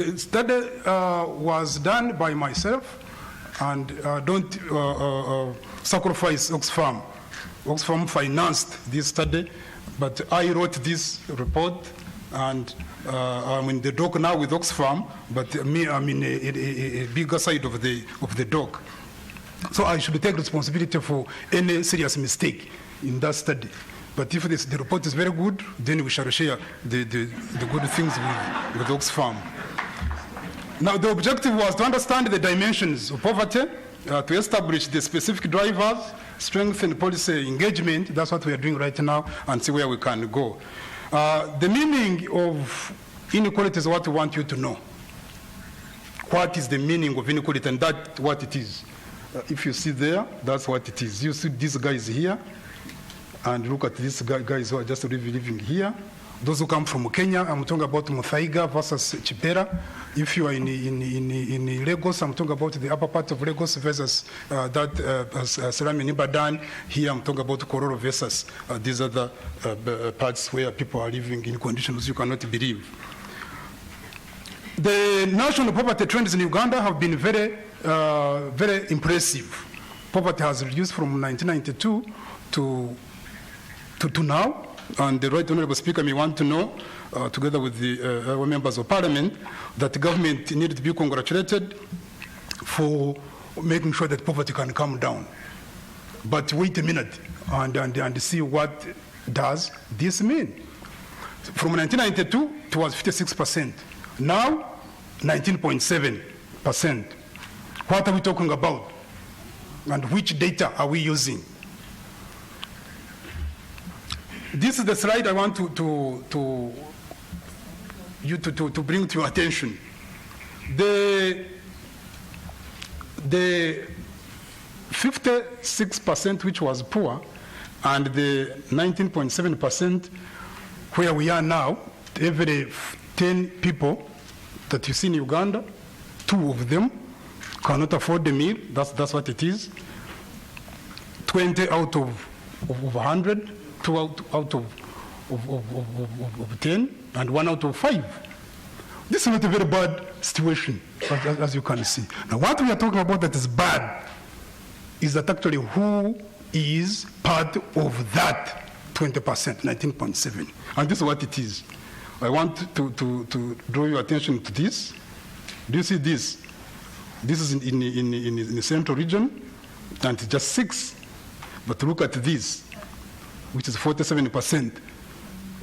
The study was done by myself, and don't sacrifice Oxfam. Oxfam financed this study, but I wrote this report, and I'm in the dock now with Oxfam, but me, I'm in a bigger side of the dock. So I should take responsibility for any serious mistake in that study. But if the report is very good, then we shall share the good things with Oxfam. Now, the objective was to understand the dimensions of poverty, to establish the specific drivers, strengthen policy engagement. That's what we are doing right now, and see where we can go. The meaning of inequality is what we want you to know. What is the meaning of inequality, and that's what it is. If you see there, that's what it is. You see these guys here, and look at these guys who are just living here. Those who come from Kenya, I'm talking about Muthaiga versus Chipera. If you are in Lagos, I'm talking about the upper part of Lagos versus Salami Nibadan. Here I'm talking about Kororo versus these other parts where people are living in conditions you cannot believe. The national poverty trends in Uganda have been very impressive. Poverty has reduced from 1992 to now. And the Right Honourable Speaker may want to know, together with the members of Parliament, that the government needed to be congratulated for making sure that poverty can come down. But wait a minute and see what does this mean. From 1992, it was 56%. Now, 19.7%. What are we talking about? And which data are we using? This is the slide I want to bring to your attention. The 56% which was poor, and the 19.7% where we are now. Every 10 people that you see in Uganda, 2 of them cannot afford the meal. That's what it is. 20 out of 100. 2 out of 10, and 1 out of 5. This is not a very bad situation, as you can see. Now, what we are talking about that is bad is that actually who is part of that 20%, 19.7. And this is what it is. I want to draw your attention to this. Do you see this? This is in the central region, and it's just 6. But look at this, which is 47%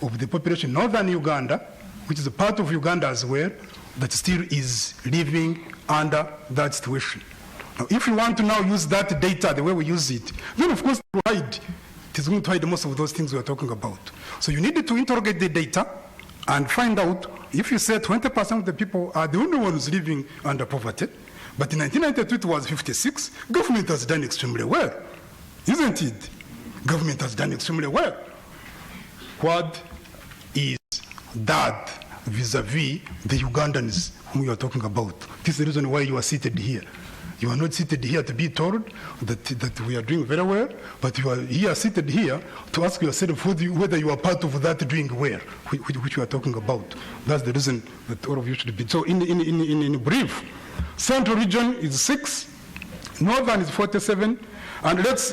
of the population, northern Uganda, which is a part of Uganda as well, that still is living under that situation. Now, if you want to now use that data the way we use it, then of course it is going to hide most of those things we are talking about. So you need to interrogate the data and find out if you say 20% of the people are the only ones living under poverty, but in 1992 it was 56, government has done extremely well, isn't it? Government has done extremely well. What is that vis-a-vis the Ugandans whom you are talking about? This is the reason why you are seated here. You are not seated here to be told that we are doing very well, but you are here seated here to ask yourself whether you are part of that doing well, which you are talking about. That's the reason that all of you should be. So in brief, Central region is 6, Northern is 47, and let's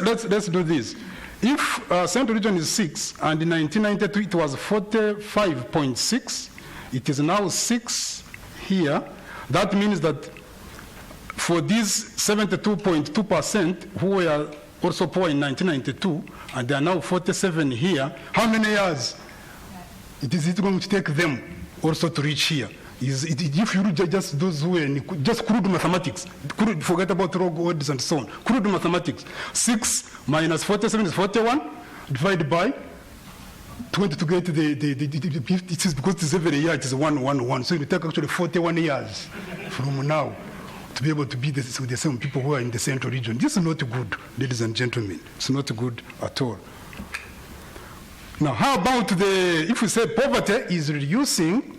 do this. If Central region is 6, and in 1992 it was 45.6, it is now 6 here. That means that for these 72.2% who were also poor in 1992, and they are now 47 here, how many years is it going to take them also to reach here? If you just those who are just crude mathematics, forget about log odds and so on, crude mathematics, 6 minus 47 is 41, divided by 20 to get it is because it's every year, it is 1. So it will take actually 41 years from now to be able to be with the same people who are in the central region. This is not good, ladies and gentlemen. It's not good at all. Now, how about if we say poverty is reducing,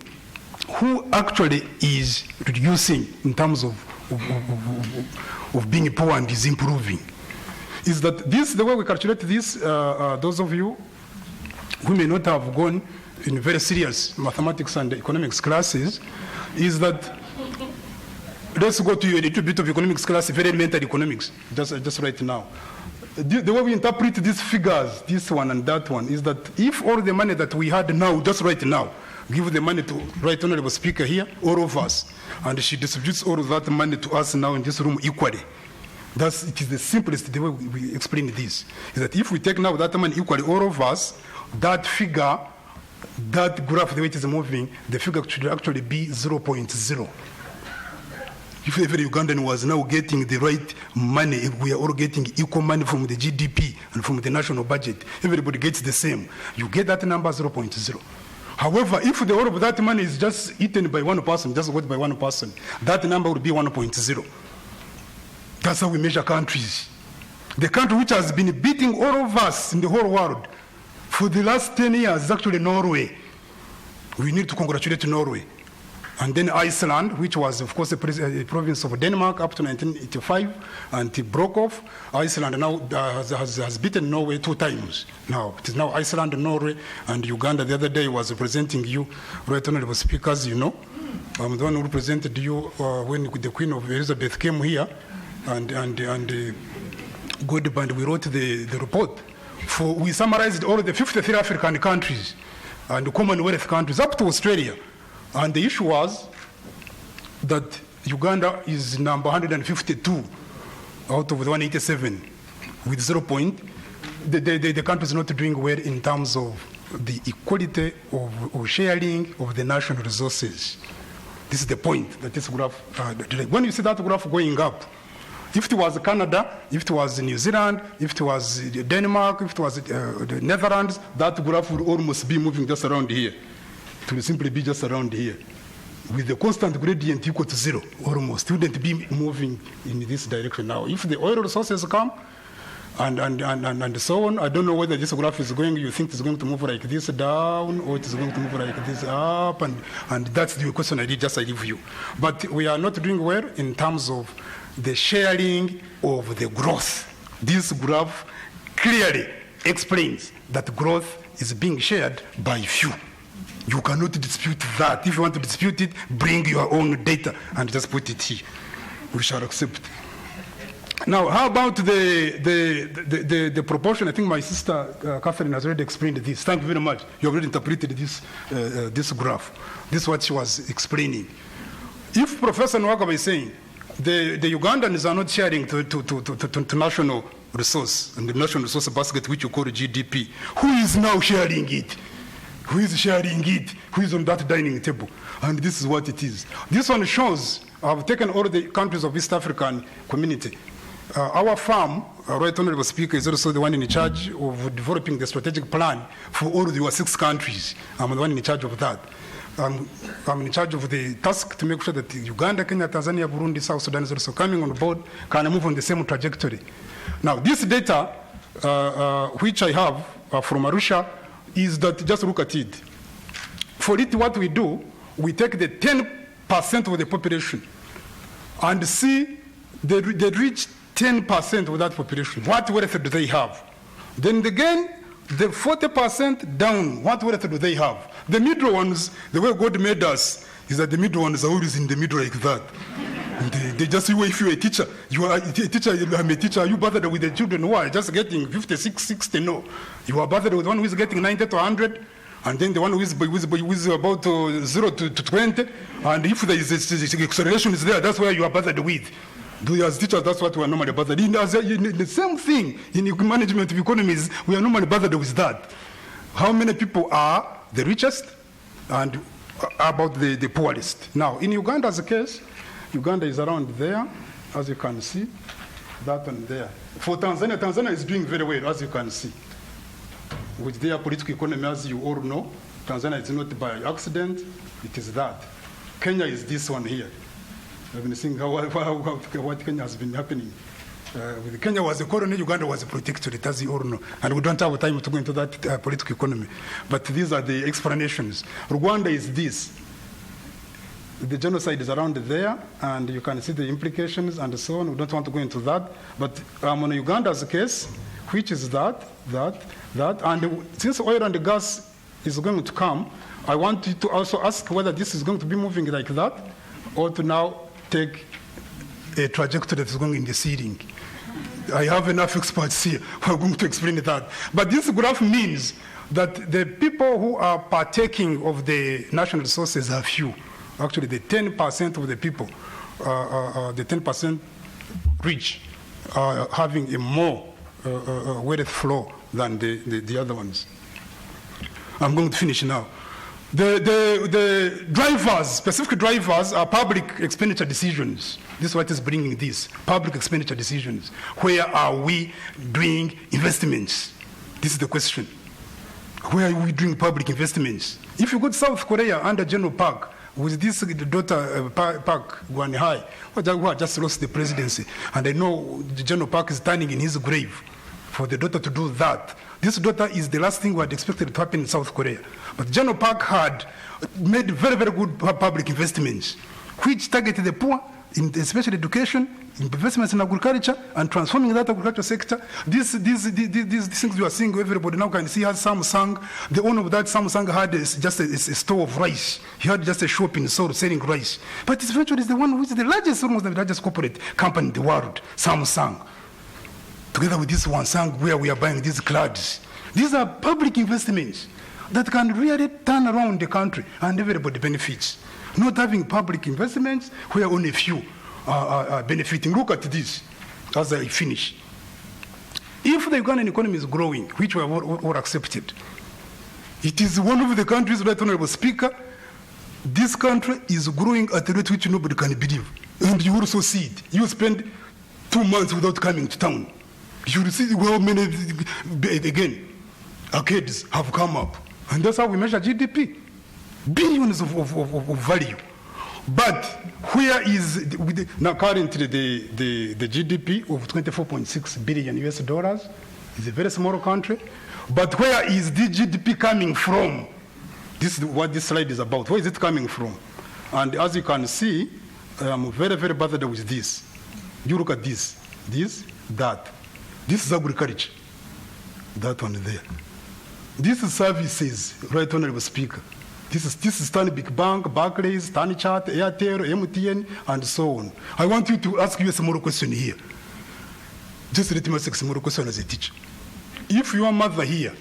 who actually is reducing in terms of being poor and is improving? Is that this, the way we calculate this, those of you who may not have gone in very serious mathematics and economics classes, is that, let's go to a little bit of economics class, very elementary economics, just right now. The way we interpret these figures, this one and that one, is that if all the money that we had now, just right now, give the money to Right Honorable Speaker here, all of us, and she distributes all of that money to us now in this room equally. It is the simplest, the way we explain this, is that if we take now that money equally, all of us, that figure, that graph, the way it is moving, the figure should actually be 0.0. If every Ugandan was now getting the right money, if we are all getting equal money from the GDP and from the national budget, everybody gets the same, you get that number 0.0. However, if the whole of that money is just eaten by one person, just got by one person, that number would be 1.0. That's how we measure countries. The country which has been beating all of us in the whole world for the last 10 years is actually Norway. We need to congratulate Norway. And then Iceland, which was, of course, a province of Denmark up to 1985, and it broke off. Iceland now has beaten Norway 2 times. Now, it is now Iceland, Norway, and Uganda. The other day was representing you, Right Honorable Speakers, you know. I'm the one who represented you when the Queen of Elizabeth came here, and Goodband, we wrote the report. We summarized all the 53 African countries and Commonwealth countries up to Australia. And the issue was that Uganda is number 152 out of the 187 with 0 point. The country is not doing well in terms of the equality of sharing of the national resources. This is the point that this graph, when you see that graph going up, if it was Canada, if it was New Zealand, if it was Denmark, if it was the Netherlands, that graph would almost be moving just around here. It will simply be just around here. With the constant gradient equal to 0, almost. It wouldn't be moving in this direction now. If the oil resources come, and so on, I don't know whether this graph is going, you think it's going to move like this down, or it is going to move like this up, and that's the question I leave you. But we are not doing well in terms of the sharing of the growth. This graph clearly explains that growth is being shared by few. You cannot dispute that. If you want to dispute it, bring your own data and just put it here. We shall accept. Now, how about the proportion? I think my sister Catherine has already explained this. Thank you very much. You have already interpreted this graph. This is what she was explaining. If Professor Nwagaba is saying the Ugandans are not sharing to national resource, and the national resource basket, which you call GDP, who is now sharing it? Who is sharing it? Who is on that dining table? And this is what it is. This one shows, I've taken all the countries of East African community. Our farm, Right Honorable Speaker, is also the one in charge of developing the strategic plan for all the 6 countries. I'm the one in charge of that. I'm in charge of the task to make sure that Uganda, Kenya, Tanzania, Burundi, South Sudan is also coming on board, can move on the same trajectory. Now, this data, which I have from Arusha, is that, just look at it. For it, what we do, we take the 10% of the population and see they reach 10% of that population. What wealth do they have? Then again, the 40% down, what wealth do they have? The middle ones, the way God made us, is that the middle ones are always in the middle like that. They just, if you're a teacher, I'm a teacher, are you bothered with the children who are just getting 56, 60? No. You are bothered with one who is getting 90 to 100, and then the one who is about 0 to 20, and if there is acceleration is there, that's where you are bothered with. As teachers, that's what we are normally bothered. In the same thing, in management of economies, we are normally bothered with that. How many people are the richest and about the poorest? Now, in Uganda's case, Uganda is around there, as you can see, that one there. For Tanzania, Tanzania is doing very well, as you can see. With their political economy, as you all know, Tanzania is not by accident, it is that. Kenya is this one here. I've been seeing what Kenya has been happening. With Kenya was a colony, Uganda was a protectorate, as you all know. And we don't have time to go into that political economy. But these are the explanations. Rwanda is this. The genocide is around there, and you can see the implications and so on. We don't want to go into that. But on Uganda's case, which is that. And since oil and gas is going to come, I want you to also ask whether this is going to be moving like that or to now take a trajectory that is going in the ceiling. I have enough experts here who are going to explain that. But this graph means that the people who are partaking of the national resources are few. Actually, the 10% of the people, the 10% rich, are having a more wealth flow than the other ones. I'm going to finish now. The drivers, specific drivers, are public expenditure decisions. This is what is bringing this, public expenditure decisions. Where are we doing investments? This is the question. Where are we doing public investments? If you go to South Korea under General Park, with this daughter Park Geun-hye, who just lost the presidency, and I know General Park is standing in his grave for the daughter to do that. This daughter is the last thing we had expected to happen in South Korea. But General Park had made very, very good public investments, which targeted the poor, in especially education, investments in agriculture, and transforming that agriculture sector. These things you are seeing, everybody now can see has Samsung. The owner of that Samsung had just a store of rice. He had just a shop in Seoul selling rice. But it's virtually the one who is the largest, almost the largest corporate company in the world, Samsung. Together with this one, Samsung, where we are buying these clothes. These are public investments that can really turn around the country and everybody benefits. Not having public investments where only a few are benefiting. Look at this as I finish. If the Ugandan economy is growing, which we have all accepted, it is one of the countries, right, Honorable Speaker, this country is growing at a rate which nobody can believe. And you also see it. You spend 2 months without coming to town. You will see how many, again, arcades have come up. And that's how we measure GDP. Billions of value. But where is, now currently the GDP of 24.6 billion US dollars is a very small country. But where is the GDP coming from? This is what this slide is about. Where is it coming from? And as you can see, I'm very, very bothered with this. You look at this, that. This is agriculture, that one there. This is services, right, Honorable Speaker. This is Stanbic Bank, Barclays, Stanchart, Airtel, MTN, and so on. I want you to ask you a small question here. Just let me ask a small question as a teacher. If your mother here,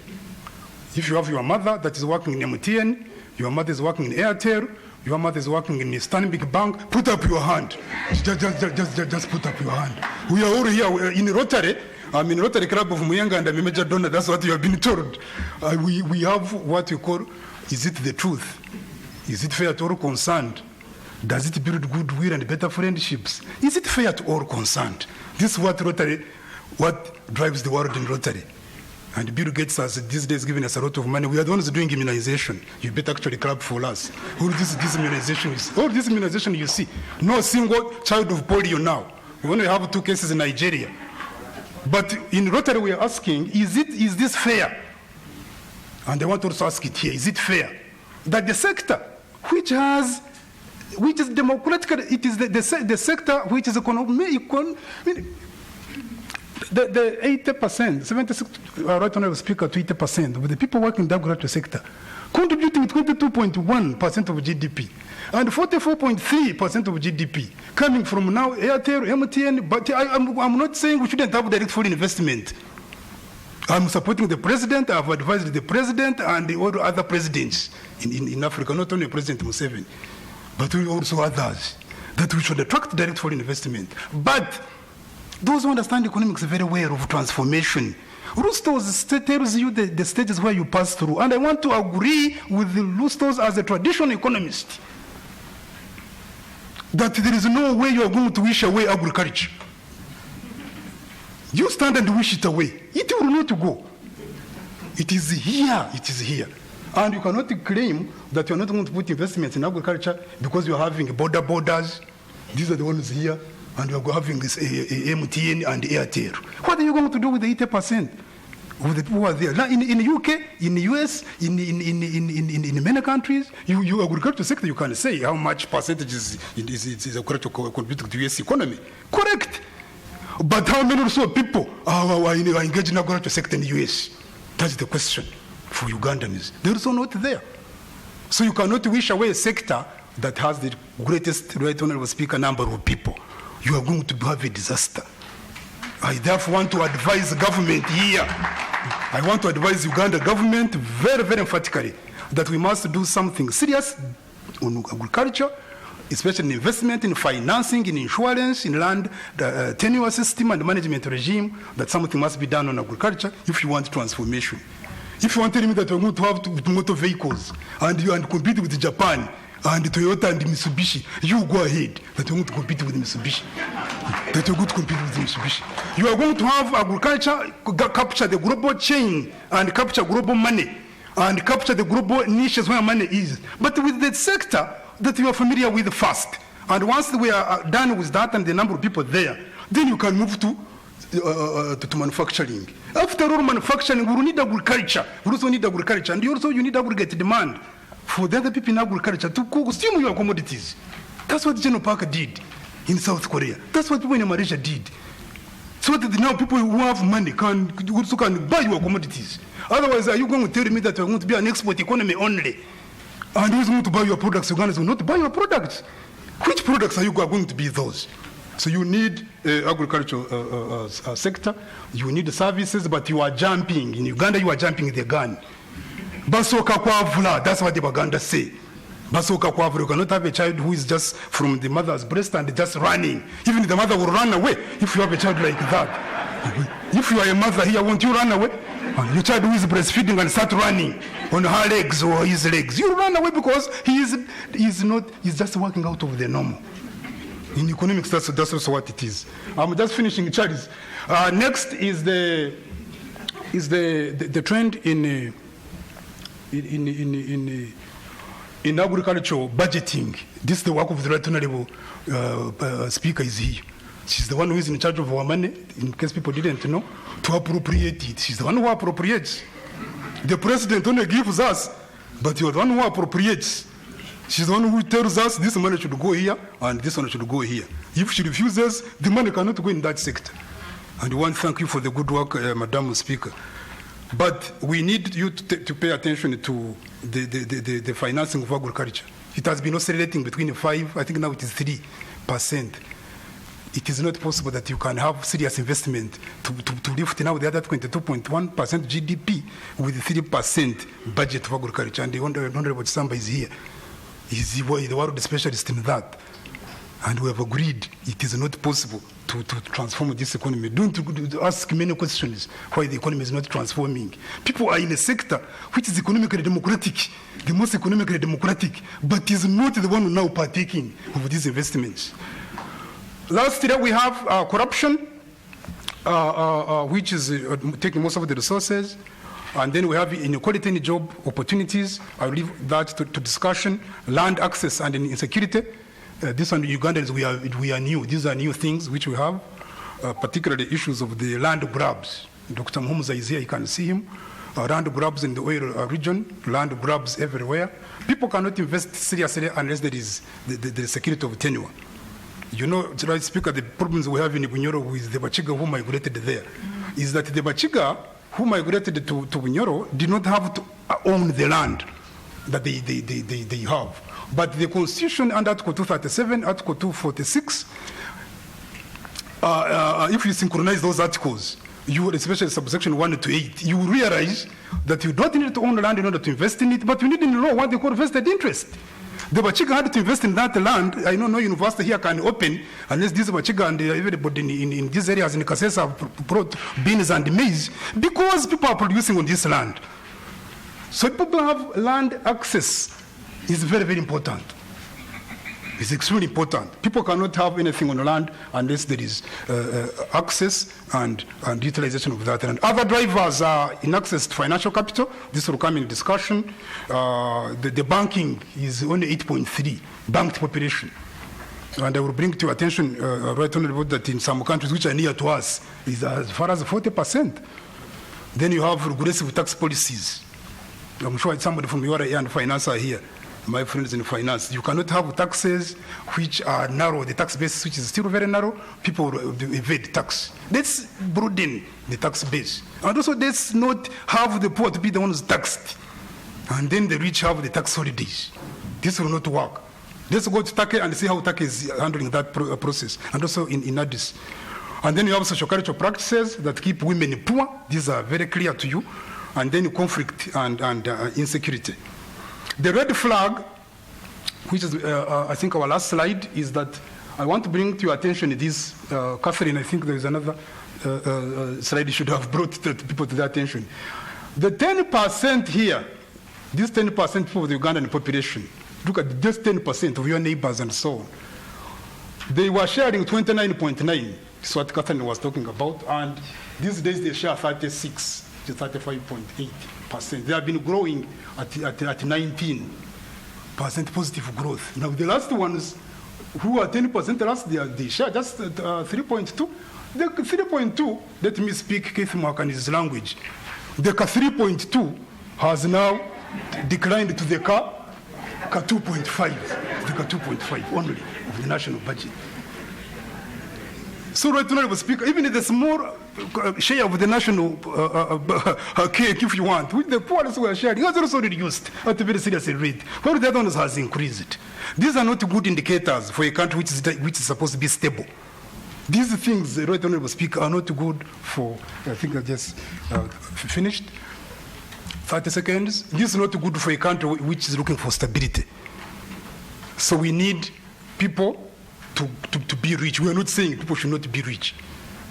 if you have your mother that is working in MTN, your mother is working in Airtel, your mother is working in Stanbic Bank, put up your hand. Just put up your hand. We are all here in Rotary. I'm in Rotary Club of Muyanga and I'm a major donor. That's what you have been told. We have what you call, is it the truth? Is it fair to all concerned? Does it build goodwill and better friendships? Is it fair to all concerned? This is what Rotary, what drives the world in Rotary. And Bill Gates has these days giving us a lot of money. We are the ones doing immunization. You better actually clap for us. All this immunization you see. No single child of polio now. We only have 2 cases in Nigeria. But in Rotary we are asking, is this fair? And I want to also ask it here, is it fair that the sector which is democratic, it is the sector which is the 80%, 76, right, Honorable Speaker, to 80% of the people working in the agriculture sector, contributing 22.1% of GDP, and 44.3% of GDP coming from now Airtel, MTN. But I'm not saying we shouldn't have direct foreign investment. I'm supporting the president. I've advised the president and all the other presidents in Africa, not only President Museveni, but also others, that we should attract direct foreign investment. But those who understand economics very well of transformation, Rustos tells you the stages where you pass through. And I want to agree with Rustos as a traditional economist that there is no way you are going to wish away agriculture. You stand and wish it away. It will not go. It is here. It is here. And you cannot claim that you are not going to put investments in agriculture because you are having borders. These are the ones here. And you are having this MTN and Airtel. What are you going to do with the 80% of the people who are there? Now, in the UK, in the US, in many countries, you agriculture sector, you can say how much percentage is agriculture contributing to the US economy. Correct. But how many also people are engaged in agriculture sector in the US? That's the question. for Ugandans. They're also not there. So you cannot wish away a sector that has the greatest, right honorable speaker, number of people. You are going to have a disaster. I therefore want to advise the government here. I want to advise Uganda government very, very emphatically that we must do something serious on agriculture, especially in investment, in financing, in insurance, in land tenure system and management regime, that something must be done on agriculture if you want transformation. If you want to tell me that we're going to have motor vehicles and compete with Japan and Toyota and Mitsubishi, you go ahead, that you're going to compete with Mitsubishi. That you're going to compete with Mitsubishi. You are going to have agriculture capture the global chain and capture global money and capture the global niches where money is. But with the sector that you are familiar with first. And once we are done with that and the number of people there, then you can move to manufacturing. After all, manufacturing, we need agriculture. We also need agriculture. And you need aggregate demand for the other people in agriculture to consume your commodities. That's what General Parker did in South Korea. That's what people in Malaysia did. So that now people who have money can buy your commodities. Otherwise, are you going to tell me that you're going to be an export economy only? And who's going to buy your products? Ugandans will not buy your products. Which products are you going to be those? So you need agricultural sector, you need services, but you are jumping. In Uganda, you are jumping the gun. Basoka kwavula, that's what the Baganda say. Basoka kwavula, you cannot have a child who is just from the mother's breast and just running. Even the mother will run away if you have a child like that. If you are a mother here, won't you run away? Your child who is breastfeeding and start running on her legs or his legs, you run away because he's just working out of the normal. In economics, that's also what it is. I'm just finishing, Charles. Next is the trend in agricultural budgeting. This is the work of the right honorable speaker is here. She's the one who is in charge of our money, in case people didn't know, to appropriate it. She's the one who appropriates. The president only gives us, but you're the one who appropriates. She's the one who tells us this money should go here and this one should go here. If she refuses, the money cannot go in that sector. And we want to thank you for the good work, Madam Speaker. But we need you to pay attention to the financing of agriculture. It has been oscillating between 5%, I think now it is 3%. It is not possible that you can have serious investment to lift now the other 22.1% GDP with 3% budget for agriculture. And the Honorable Samba is here. He's the world specialist in that. And we have agreed it is not possible to transform this economy. Don't ask many questions why the economy is not transforming. People are in a sector which is economically democratic, the most economically democratic, but is not the one now partaking of these investments. Last year we have corruption, which is taking most of the resources. And then we have inequality in job opportunities. I'll leave that to discussion. Land access and insecurity. This one, Ugandans, we are new. These are new things which we have, particularly issues of the land grabs. Dr. Muhumuza is here, you can see him. Land grabs in the oil region, land grabs everywhere. People cannot invest seriously unless there is the security of tenure. You know, Mr. Speaker, the problems we have in Bunyoro with the Bachiga who migrated there is that the Bachiga who migrated to Bunyoro did not have to own the land that they have. But the Constitution under Article 237, Article 246, if you synchronize those articles, you, especially subsection 1 to 8, you will realize that you don't need to own land in order to invest in it, but you need to know what they call vested interest. The Bachiga had to invest in that land. I know no university here can open unless this Bachiga and everybody in these areas in Kasesa have brought beans and maize because people are producing on this land. So people have land access is very, very important. It's extremely important. People cannot have anything on the land unless there is access and utilization of that land. Other drivers are in access to financial capital. This will come in discussion. The banking is only 8.3 banked population. And I will bring to your attention, right honorable, that in some countries which are near to us is as far as 40%. Then you have regressive tax policies. I'm sure somebody from URA and finance are here. my friends in finance. You cannot have taxes which are narrow, the tax base which is still very narrow, people will evade tax. Let's broaden the tax base. And also let's not have the poor to be the ones taxed. And then the rich have the tax holidays. This will not work. Let's go to Turkey and see how Turkey is handling that process. And also in Addis. And then you have social cultural practices that keep women poor. These are very clear to you. And then conflict and insecurity. The red flag, which is, I think, our last slide, is that I want to bring to your attention this, Catherine, I think there is another slide you should have brought people to their attention. The 10% here, this 10% of the Ugandan population, look at just 10% of your neighbors and so on. They were sharing 29.9, is what Catherine was talking about, and these days they share 36 to 35.8%. They have been growing at 19% positive growth. Now the last ones who are 10% last, they share just 3.2. The 3.2, let me speak Keith Mwakani's language. The 3.2 has now declined to the 2.5, the 2.5 only of the national budget. So right now, Speaker, even the small share of the national cake, if you want, which the poorest were sharing, has also reduced at a very serious rate, while the other ones has increased. These are not good indicators for a country which is supposed to be stable. These things, right honorable Speaker, are not good for, I think I just finished, 30 seconds. This is not good for a country which is looking for stability. So we need people to be rich. We are not saying people should not be rich.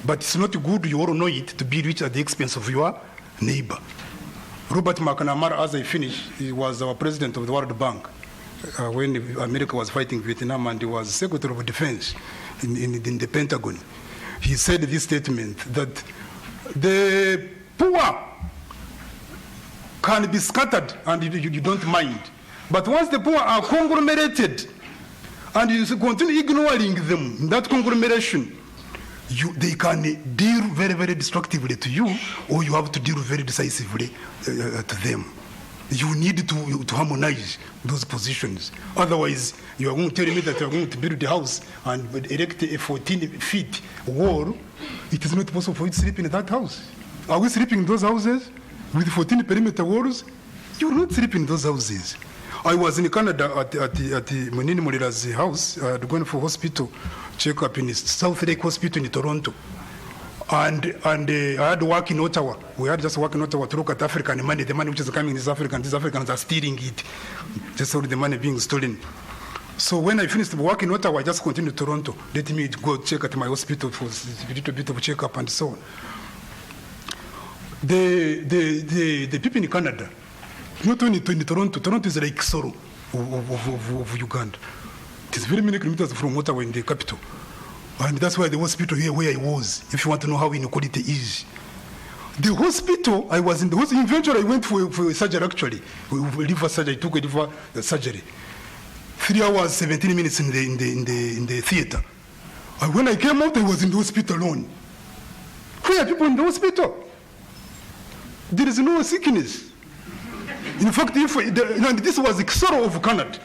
But it's not good, you all know it, to be rich at the expense of your neighbor. Robert McNamara, as I finish, he was our president of the World Bank when America was fighting Vietnam, and he was Secretary of Defense in the Pentagon. He said this statement that the poor can be scattered and you don't mind. But once the poor are conglomerated and you continue ignoring them in that conglomeration, they can deal very, very destructively to you, or you have to deal very decisively to them. You need to harmonize those positions. Otherwise, you are going to tell me that you are going to build a house and erect a 14-feet wall. It is not possible for you to sleep in that house. Are we sleeping in those houses with 14 perimeter walls? You will not sleep in those houses. I was in Canada at Munini Mulira's house, going for hospital check-up in South Lake Hospital in Toronto. And I had to work in Ottawa. We had just work in Ottawa to look at African money, the money which is coming in South Africa, and these Africans are stealing it. Just all the money being stolen. So when I finished work in Ottawa, I just continued to Toronto. Let me go check at my hospital for a little bit of check-up and so on. The people in Canada, not only in Toronto, Toronto is like Soro of Uganda. It is very many kilometers from Ottawa in the capital. And that's why the hospital here where I was, if you want to know how inequality is. The hospital, I was in the hospital, eventually I went for a surgery actually. Liver surgery, I took a liver surgery. 3 hours, 17 minutes in the theater. And when I came out, I was in the hospital alone. Where are people in the hospital? There is no sickness. In fact, this was the sorrow of Canada.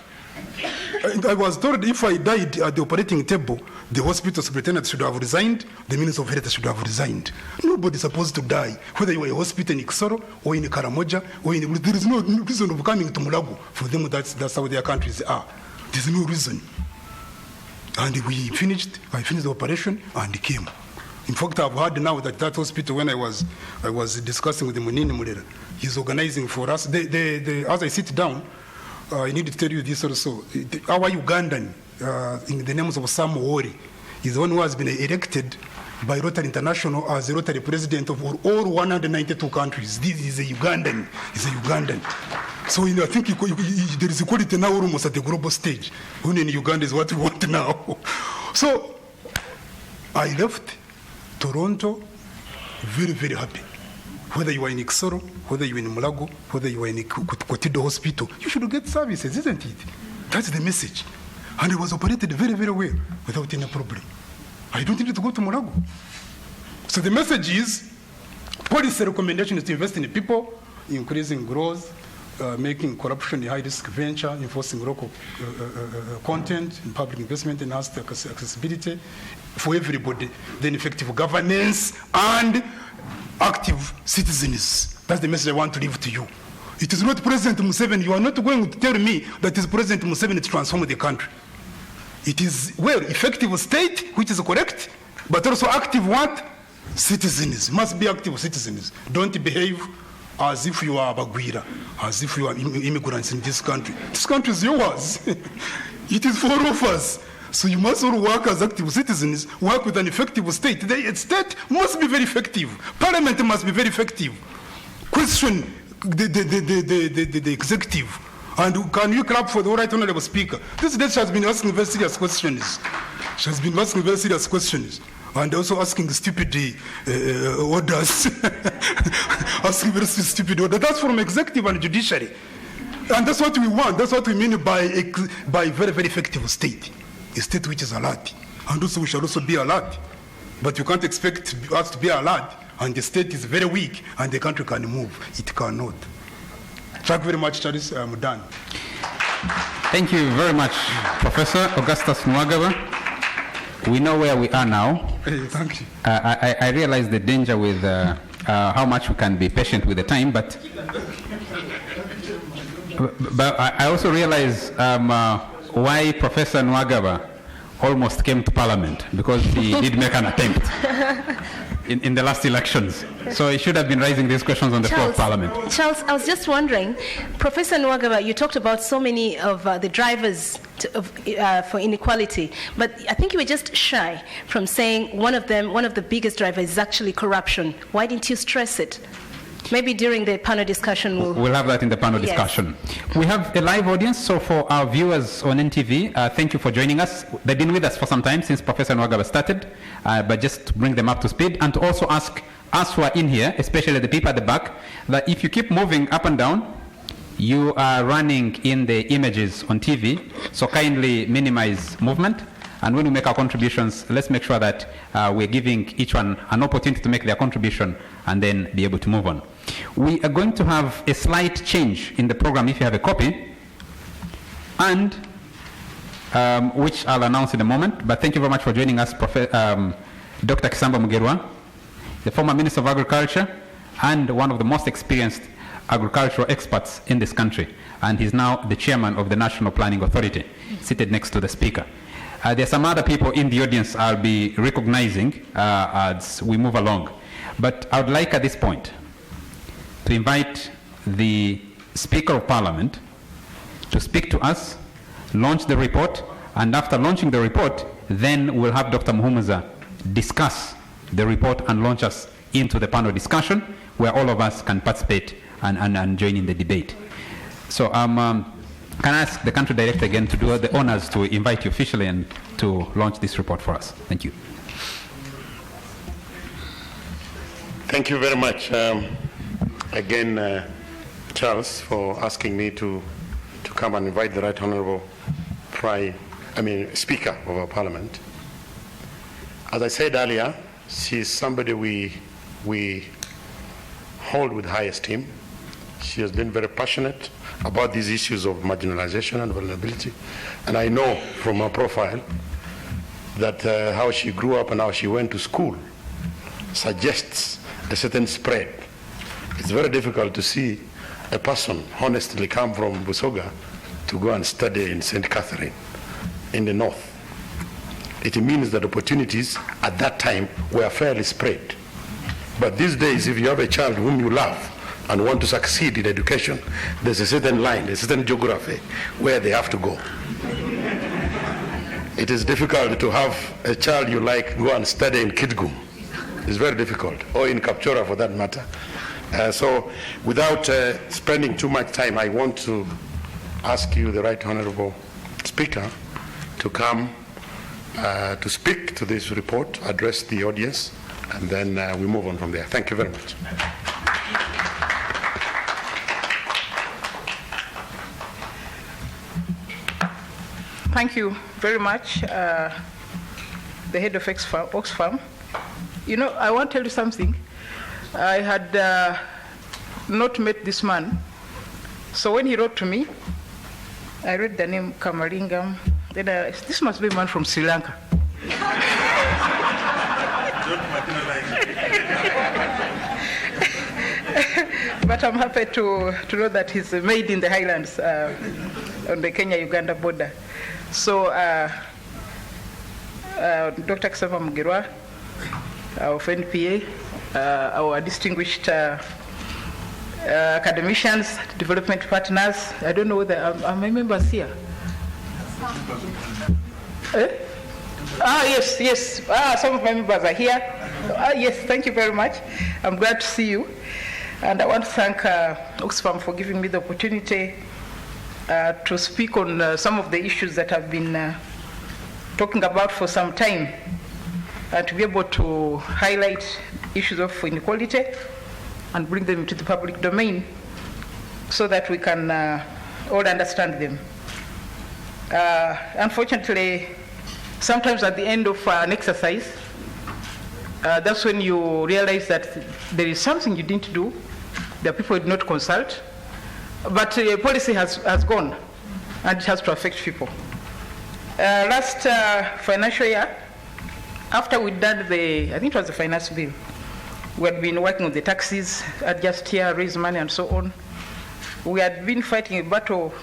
I was told if I died at the operating table, the hospital superintendent should have resigned, the Minister of Health should have resigned. Nobody is supposed to die, whether you are a hospital in Kisoro or in Karamoja, or there is no reason of coming to Mulago. For them, that's how their countries are. There's no reason. And I finished the operation and came. In fact, I've heard now that hospital, when I was discussing with the Munini Mulera, he's organizing for us. As I sit down, I need to tell you this also. Our Ugandan, in the names of Sam Owori, is the one who has been elected by Rotary International as the Rotary President of all 192 countries. This is a Ugandan. He's a Ugandan. So I think there is equality now almost at the global stage. Only in Uganda is what we want now. So I left Toronto very, very happy. Whether you are in Kisoro, whether you are in Mulago, whether you are in Kotido Hospital, you should get services, isn't it? That's the message. And it was operated very, very well without any problem. I don't need to go to Mulago. So the message is, policy recommendation is to invest in people, increasing growth, making corruption a high-risk venture, enforcing local content and public investment, enhanced accessibility for everybody, then effective governance and active citizens. That's the message I want to leave to you. It is not President Museveni. You are not going to tell me that it is President Museveni to transform the country. It is, well, effective state, which is correct, but also active what? Citizens. Must be active citizens. Don't behave as if you are Bagwira, as if you are immigrants in this country. This country is yours. It is for all of us. So you must all work as active citizens, work with an effective state. The state must be very effective. Parliament must be very effective. Question the executive. And can you clap for the right honorable speaker? This lady has been asking very serious questions. She has been asking very serious questions. And also asking stupid orders. Asking very stupid orders. That's from executive and judiciary. And that's what we want. That's what we mean by very, very effective state. A state which is alert. And also we shall also be alert. But you can't expect us to be alert and the state is very weak and the country can move. It cannot. Thank you very much, Charles. I'm done. Thank you very much, Professor Augustus Nwagaba. We know where we are now. Hey, thank you. I realize the danger with how much we can be patient with the time, but I also realize why Professor Nwagaba almost came to Parliament, because he did make an attempt in the last elections. So he should have been raising these questions on the floor of Parliament. Charles, I was just wondering, Professor Nwagaba, you talked about so many of the drivers for inequality, but I think you were just shy from saying one of the biggest drivers is actually corruption. Why didn't you stress it? Maybe during the panel discussion we'll have that in the panel discussion. We have a live audience, so for our viewers on NTV, thank you for joining us. They've been with us for some time since Professor Nwagaba started, but just to bring them up to speed and to also ask us who are in here, especially the people at the back, that if you keep moving up and down, you are running in the images on TV, so kindly minimize movement. And when we make our contributions, let's make sure that we're giving each one an opportunity to make their contribution and then be able to move on. We are going to have a slight change in the program if you have a copy, and which I'll announce in a moment. But thank you very much for joining us, Dr. Kisamba Mugerwa, the former Minister of Agriculture and one of the most experienced agricultural experts in this country. And he's now the chairman of the National Planning Authority, seated next to the Speaker. There are some other people in the audience I'll be recognizing as we move along. But I would like at this point to invite the Speaker of Parliament to speak to us, launch the report, and after launching the report, then we'll have Dr. Muhumuza discuss the report and launch us into the panel discussion where all of us can participate and join in the debate. So can I ask the country director again to do the honors to invite you officially and to launch this report for us? Thank you. Thank you very much again, Charles, for asking me to come and invite the Right Honourable Speaker of our Parliament. As I said earlier, she is somebody we hold with high esteem. She has been very passionate about these issues of marginalization and vulnerability. And I know from her profile that how she grew up and how she went to school suggests a certain spread. It's very difficult to see a person honestly come from Busoga to go and study in St. Catherine in the north. It means that opportunities at that time were fairly spread. But these days, if you have a child whom you love and want to succeed in education, there's a certain line, a certain geography where they have to go. It is difficult to have a child you like go and study in Kitgum. It's very difficult, or in Kapchora for that matter. So without spending too much time, I want to ask you, the Right Honourable Speaker, to come to speak to this report, address the audience, and then we move on from there. Thank you very much. Thank you very much, the head of Oxfam. You know, I want to tell you something. I had not met this man So when he wrote to me, I read the name Kamalingam. Then this must be a man from Sri Lanka. But I'm happy to know that he's made in the highlands on the Kenya-Uganda border. So Dr. Ksava Mugirwa of NPA, our distinguished academicians, development partners. I don't know whether are my members here. Yes. Some of my members are here. Yes, thank you very much. I'm glad to see you. And I want to thank Oxfam for giving me the opportunity to speak on some of the issues that I've been talking about for some time, to be able to highlight issues of inequality and bring them into the public domain so that we can all understand them. Unfortunately, sometimes at the end of an exercise, that's when you realize that there is something you didn't do, the people did not consult, but policy has gone, and it has to affect people. Last financial year, after we'd done I think it was the finance bill, we had been working on the taxes, adjust here, raise money, and so on. We had been fighting a battle,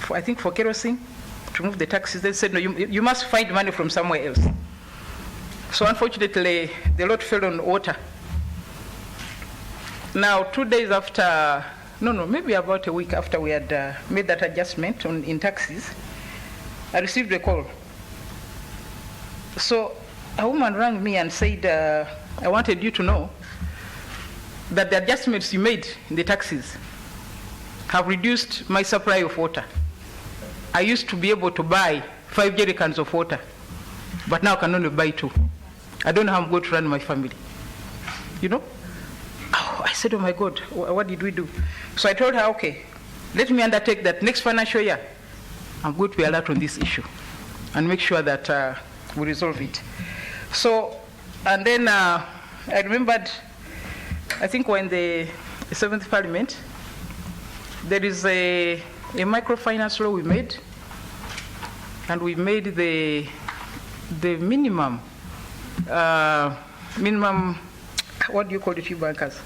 for kerosene, to remove the taxes. They said, no, you must find money from somewhere else. So unfortunately, the lot fell on water. Now, 2 days after, maybe about a week after we had made that adjustment in taxes, I received a call. So a woman rang me and said, I wanted you to know that the adjustments you made in the taxes have reduced my supply of water. I used to be able to buy 5 jerrycans of water, but now I can only buy 2. I don't know how I'm going to run my family. I said, oh my God, what did we do? So I told her, okay, let me undertake that next financial year, I'm going to be alert on this issue and make sure that we resolve it. So, and then I remembered, I think when the 7th Parliament, there is a microfinance law we made, and we made the minimum, what do you call it, you bankers?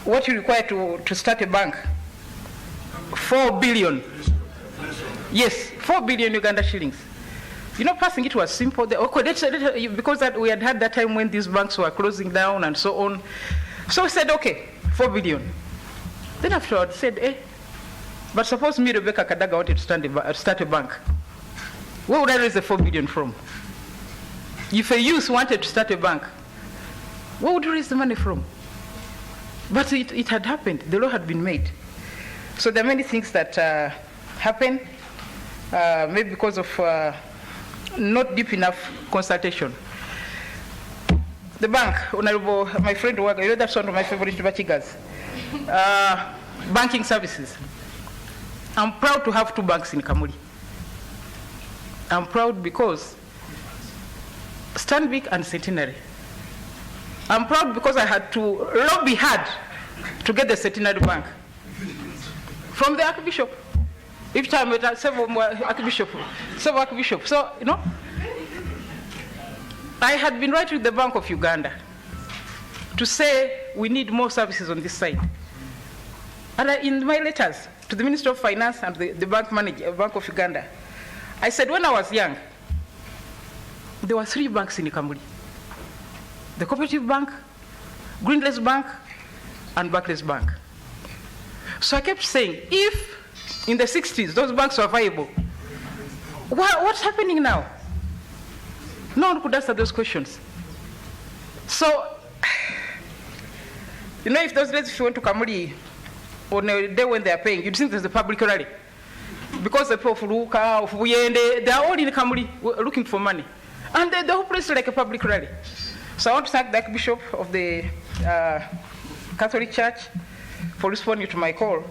What you require to start a bank? 4 billion. Yes, 4 billion Uganda shillings. Passing it was simple. Because we had that time when these banks were closing down and so on. So we said, okay, 4 billion. Then afterwards said, but suppose me, Rebecca Kadaga, wanted to start a bank. Where would I raise the 4 billion from? If a youth wanted to start a bank, where would you raise the money from? But it had happened. The law had been made. So there are many things that happen, maybe because of not deep enough consultation. The bank, Honorable, my friend, that's one of my favorite bachigas. Banking services. I'm proud to have 2 banks in Kamuli. I'm proud because Stanbic and Centenary. I'm proud because I had to lobby hard to get the Centenary Bank from the Archbishop. Each time we had several archbishops. So, I had been writing to the Bank of Uganda to say we need more services on this side. And in my letters to the Minister of Finance and the bank manager, Bank of Uganda, I said when I was young, there were 3 banks in Ikamuli. The Cooperative Bank, Greenless Bank, and Barclays Bank. So I kept saying, if in the 60s those banks were viable, what's happening now? No one could answer those questions. So, if those days, if you went to Kamuli on a day when they are paying, you'd think there's a public rally. Because the people of Ruka, of Buyende, they are all in Kamuli looking for money. And the whole place is like a public rally. So I want to thank the Archbishop of the Catholic Church for responding to my call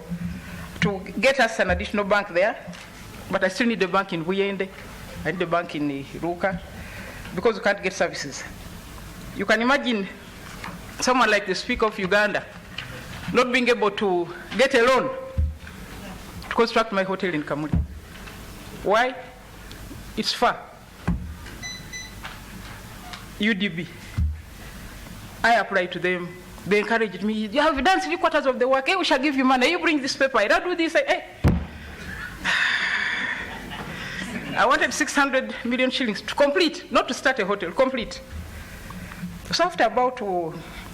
to get us an additional bank there. But I still need a bank in Buyende. I need a bank in Ruka because we can't get services. You can imagine someone like the Speaker of Uganda not being able to get a loan to construct my hotel in Kamuli. Why? It's far. UDB. I applied to them. They encouraged me. You have done 3/4 of the work. Hey, we shall give you money. You bring this paper. I don't do this. Hey. I wanted 600 million shillings to complete, not to start a hotel, complete. So after about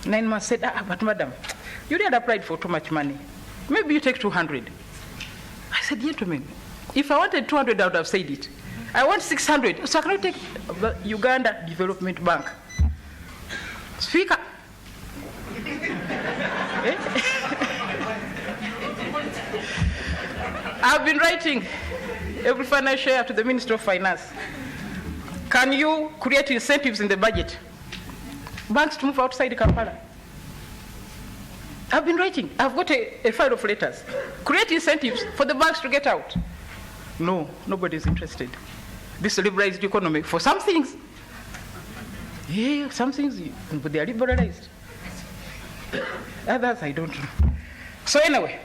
9 months, I said, but madam, you had applied for too much money. Maybe you take 200. I said, gentlemen, if I wanted 200, I would have said it. I want 600, so I cannot take the Uganda Development Bank. Speaker. I've been writing every financial year to the Minister of Finance. Can you create incentives in the budget? Banks to move outside Kampala. I've been writing. I've got a file of letters. Create incentives for the banks to get out. No, nobody's interested. This liberalized economy, for some things, some things, but they are liberalized. Others, I don't know. So anyway,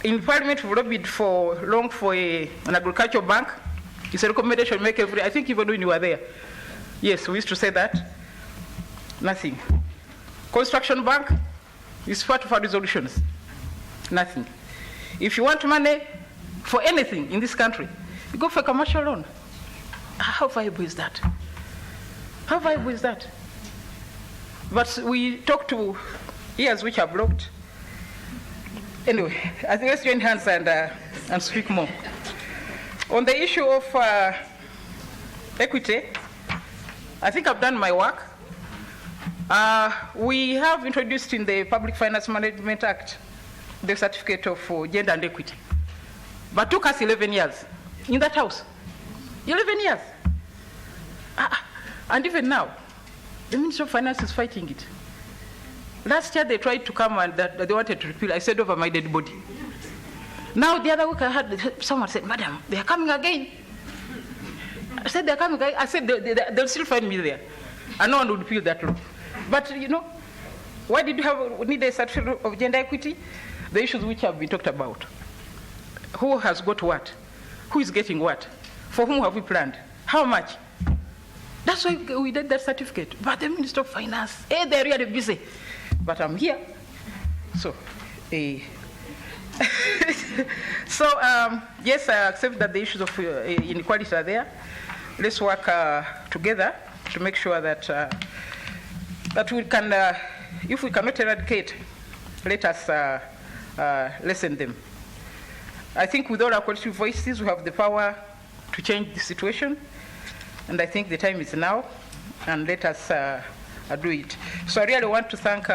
in Parliament, we lobbied for long for an agricultural bank. It's a recommendation make every, I think even when you were there. Yes, we used to say that. Nothing. Construction bank is part of our resolutions. Nothing. If you want money for anything in this country, you go for a commercial loan. How viable is that? How viable is that? But we talk to ears which are blocked. Anyway, I think let's join hands and speak more. On the issue of equity, I think I've done my work. We have introduced in the Public Finance Management Act the certificate of gender and equity. But took us 11 years in that house. 11 years. And even now, the Ministry of Finance is fighting it. Last year they tried to come and that they wanted to repeal. I said over my dead body. Now the other week I heard someone said, "Madam, they are coming again." I said, "They're coming again." I said, they'll still find me there. And no one would repeal that law. But you know, why did you need a certificate of gender equity? The issues which have been talked about. Who has got what? Who is getting what? For whom have we planned? How much? That's why we did that certificate. But the Minister of Finance, they're really busy. But I'm here. So, yes, I accept that the issues of inequality are there. Let's work together to make sure that that we can, if we cannot eradicate, let us lessen them. I think with all our collective voices, we have the power to change the situation. And I think the time is now, and let us do it. So I really want to thank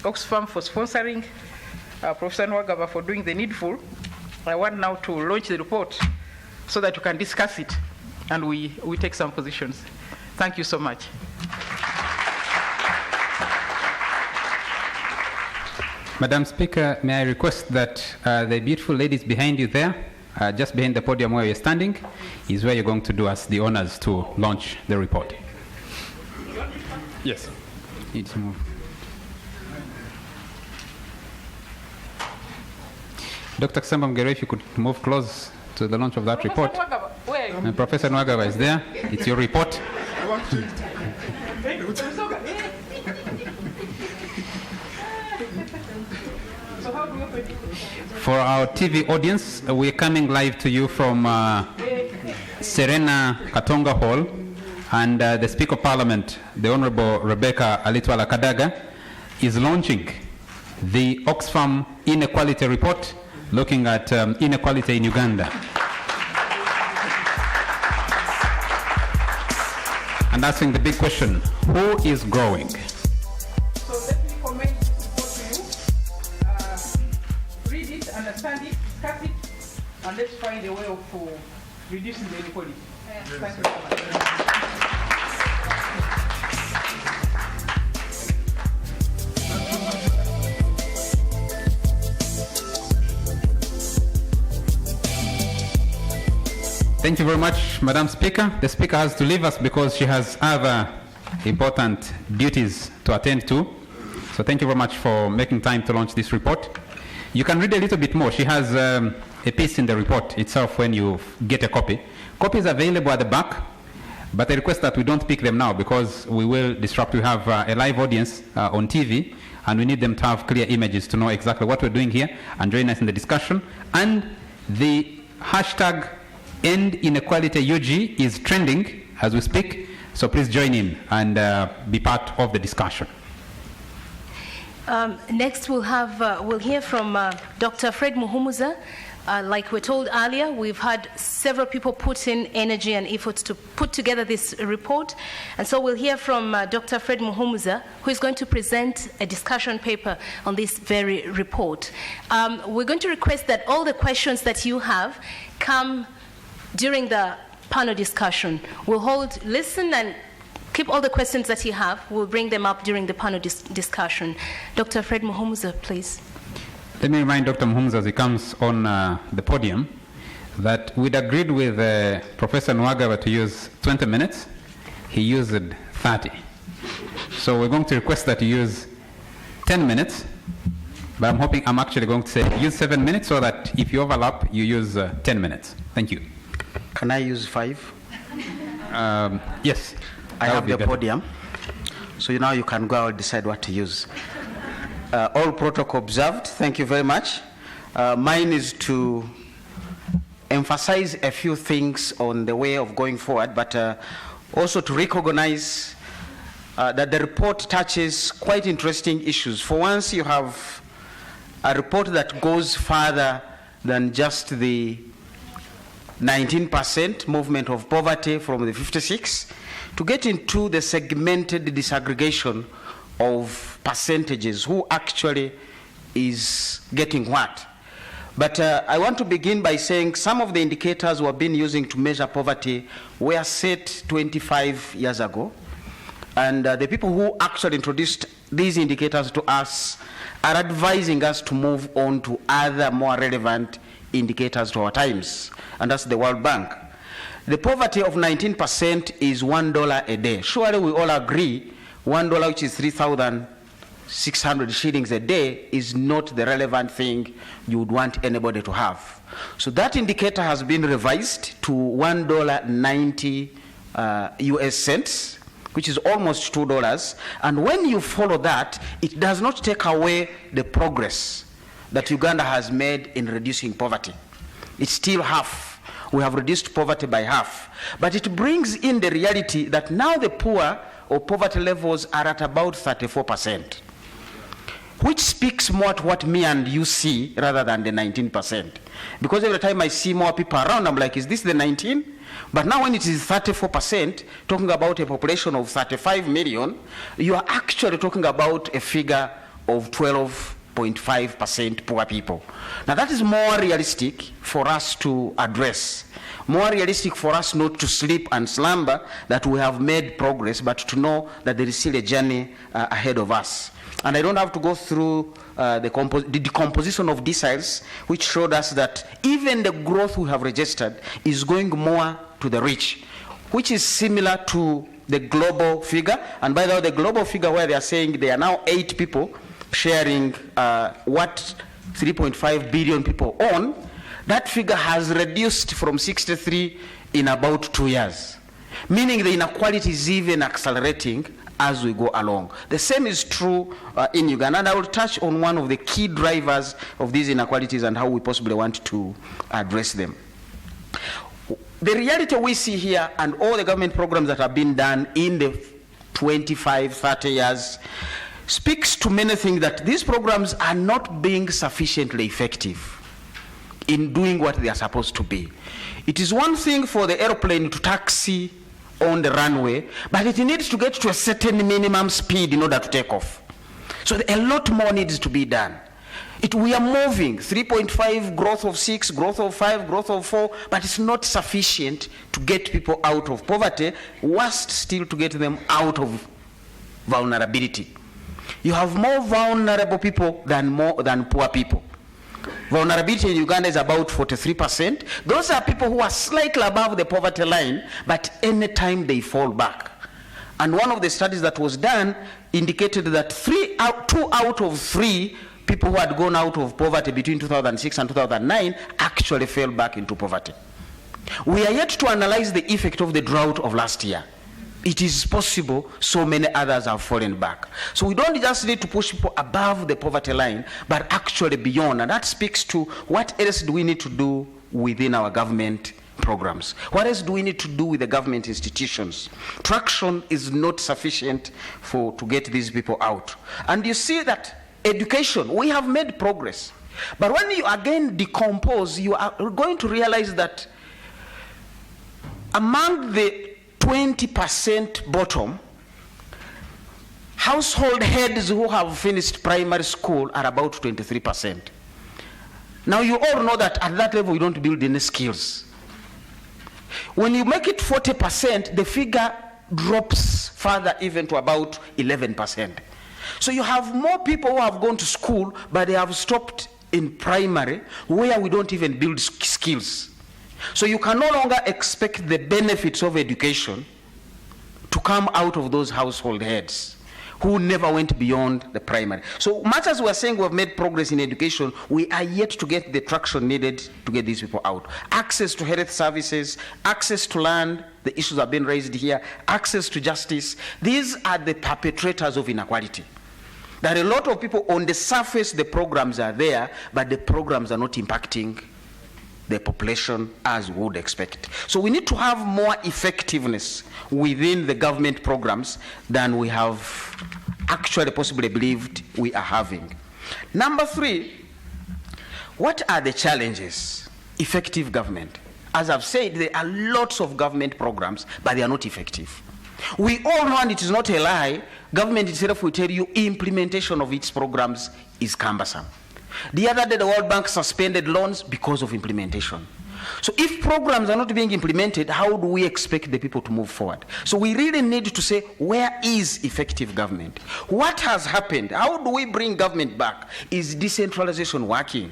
Oxfam for sponsoring, Professor Nwagaba for doing the needful. I want now to launch the report so that we can discuss it and we take some positions. Thank you so much. Madam Speaker, may I request that the beautiful ladies behind you there, just behind the podium where you're standing, is where you're going to do us the honors to launch the report. Yes. Need to move. Dr. Ksamba Mgere, if you could move close to the launch of that report. Professor Nwagaba is there. It's your report. For our TV audience, we're coming live to you from Serena Katonga Hall, and the Speaker of Parliament, the Honorable Rebecca Alitwala Kadaga, is launching the Oxfam Inequality Report, looking at inequality in Uganda. And asking the big question, who is growing? So let me comment this report to you. Read it, understand it, discuss it, and let's find a way of reducing the inequality. Thank you so much. Thank you very much, Madam Speaker. The Speaker has to leave us because she has other important duties to attend to. So thank you very much for making time to launch this report. You can read a little bit more. She has a a piece in the report itself when you get a copy. Copies are available at the back, but I request that we don't pick them now because we will disrupt. We have a live audience on TV, and we need them to have clear images to know exactly what we're doing here and join us in the discussion. And the hashtag #EndinequalityUG is trending as we speak, so please join in and be part of the discussion. Next, we'll hear from Dr. Fred Muhumuza. Like we told earlier, we've had several people put in energy and efforts to put together this report. And so we'll hear from Dr. Fred Muhumuza, who is going to present a discussion paper on this very report. We're going to request that all the questions that you have come during the panel discussion. We'll listen and keep all the questions that you have. We'll bring them up during the panel discussion. Dr. Fred Muhumuza, please. Let me remind Dr. Muhumuza as he comes on the podium that we'd agreed with Professor Nwagaba to use 20 minutes. He used 30. So we're going to request that you use 10 minutes, but I'm actually going to say use 7 minutes so that if you overlap, you use 10 minutes. Thank you. Can I use 5? Yes. I have the podium, so now you can go and decide what to use. All protocol observed. Thank you very much. Mine is to emphasize a few things on the way of going forward, but also to recognize that the report touches quite interesting issues. For once, you have a report that goes further than just the 19% movement of poverty from the 56 to get into the segmented disaggregation of percentages, who actually is getting what. But I want to begin by saying some of the indicators we have been using to measure poverty were set 25 years ago. And the people who actually introduced these indicators to us are advising us to move on to other more relevant indicators to our times, and that's the World Bank. The poverty of 19% is $1 a day. Surely we all agree $1, which is 3,600 shillings a day, is not the relevant thing you would want anybody to have. So that indicator has been revised to $1.90 US cents, which is almost $2. And when you follow that, it does not take away the progress that Uganda has made in reducing poverty. It's still half. We have reduced poverty by half. But it brings in the reality that now the poor or poverty levels are at about 34%, which speaks more to what me and you see rather than the 19%. Because every time I see more people around, I'm like, is this the 19? But now when it is 34%, talking about a population of 35 million, you are actually talking about a figure of 12.5% poor people. Now that is more realistic for us to address. More realistic for us not to sleep and slumber that we have made progress, but to know that there is still a journey ahead of us. And I don't have to go through the decomposition of deciles, which showed us that even the growth we have registered is going more to the rich, which is similar to the global figure. And by the way, the global figure where they are saying there are now 8 people sharing what 3.5 billion people own, that figure has reduced from 63 in about 2 years, meaning the inequality is even accelerating as we go along. The same is true in Uganda, and I will touch on one of the key drivers of these inequalities and how we possibly want to address them. The reality we see here and all the government programs that have been done in the 25, 30 years speaks to many things that these programs are not being sufficiently effective in doing what they are supposed to be. It is one thing for the airplane to taxi on the runway, but it needs to get to a certain minimum speed in order to take off. So a lot more needs to be done. We are moving 3.5, growth of 6, growth of 5, growth of 4, but it's not sufficient to get people out of poverty, worst still to get them out of vulnerability. You have more vulnerable people than poor people. Vulnerability in Uganda is about 43%. Those are people who are slightly above the poverty line, but anytime they fall back. And one of the studies that was done indicated that 2 out of 3 people who had gone out of poverty between 2006 and 2009 actually fell back into poverty. We are yet to analyze the effect of the drought of last year. It is possible so many others have fallen back. So we don't just need to push people above the poverty line, but actually beyond. And that speaks to what else do we need to do within our government programs? What else do we need to do with the government institutions? Traction is not sufficient to get these people out. And you see that education, we have made progress. But when you again decompose, you are going to realize that among the 20% bottom, household heads who have finished primary school are about 23%. Now you all know that at that level you don't build any skills. When you make it 40%, the figure drops further even to about 11%. So you have more people who have gone to school, but they have stopped in primary, where we don't even build skills. So you can no longer expect the benefits of education to come out of those household heads who never went beyond the primary. So much as we are saying we have made progress in education, we are yet to get the traction needed to get these people out. Access to health services, access to land, the issues have been raised here, access to justice. These are the perpetrators of inequality. There are a lot of people on the surface, the programs are there, but the programs are not impacting the population as we would expect. So we need to have more effectiveness within the government programs than we have actually possibly believed we are having. Number 3, what are the challenges? Effective government. As I've said, there are lots of government programs, but they are not effective. We all know, and it is not a lie, government itself will tell you implementation of its programs is cumbersome. The other day, the World Bank suspended loans because of implementation. So if programs are not being implemented, how do we expect the people to move forward? So we really need to say, where is effective government? What has happened? How do we bring government back? Is decentralization working?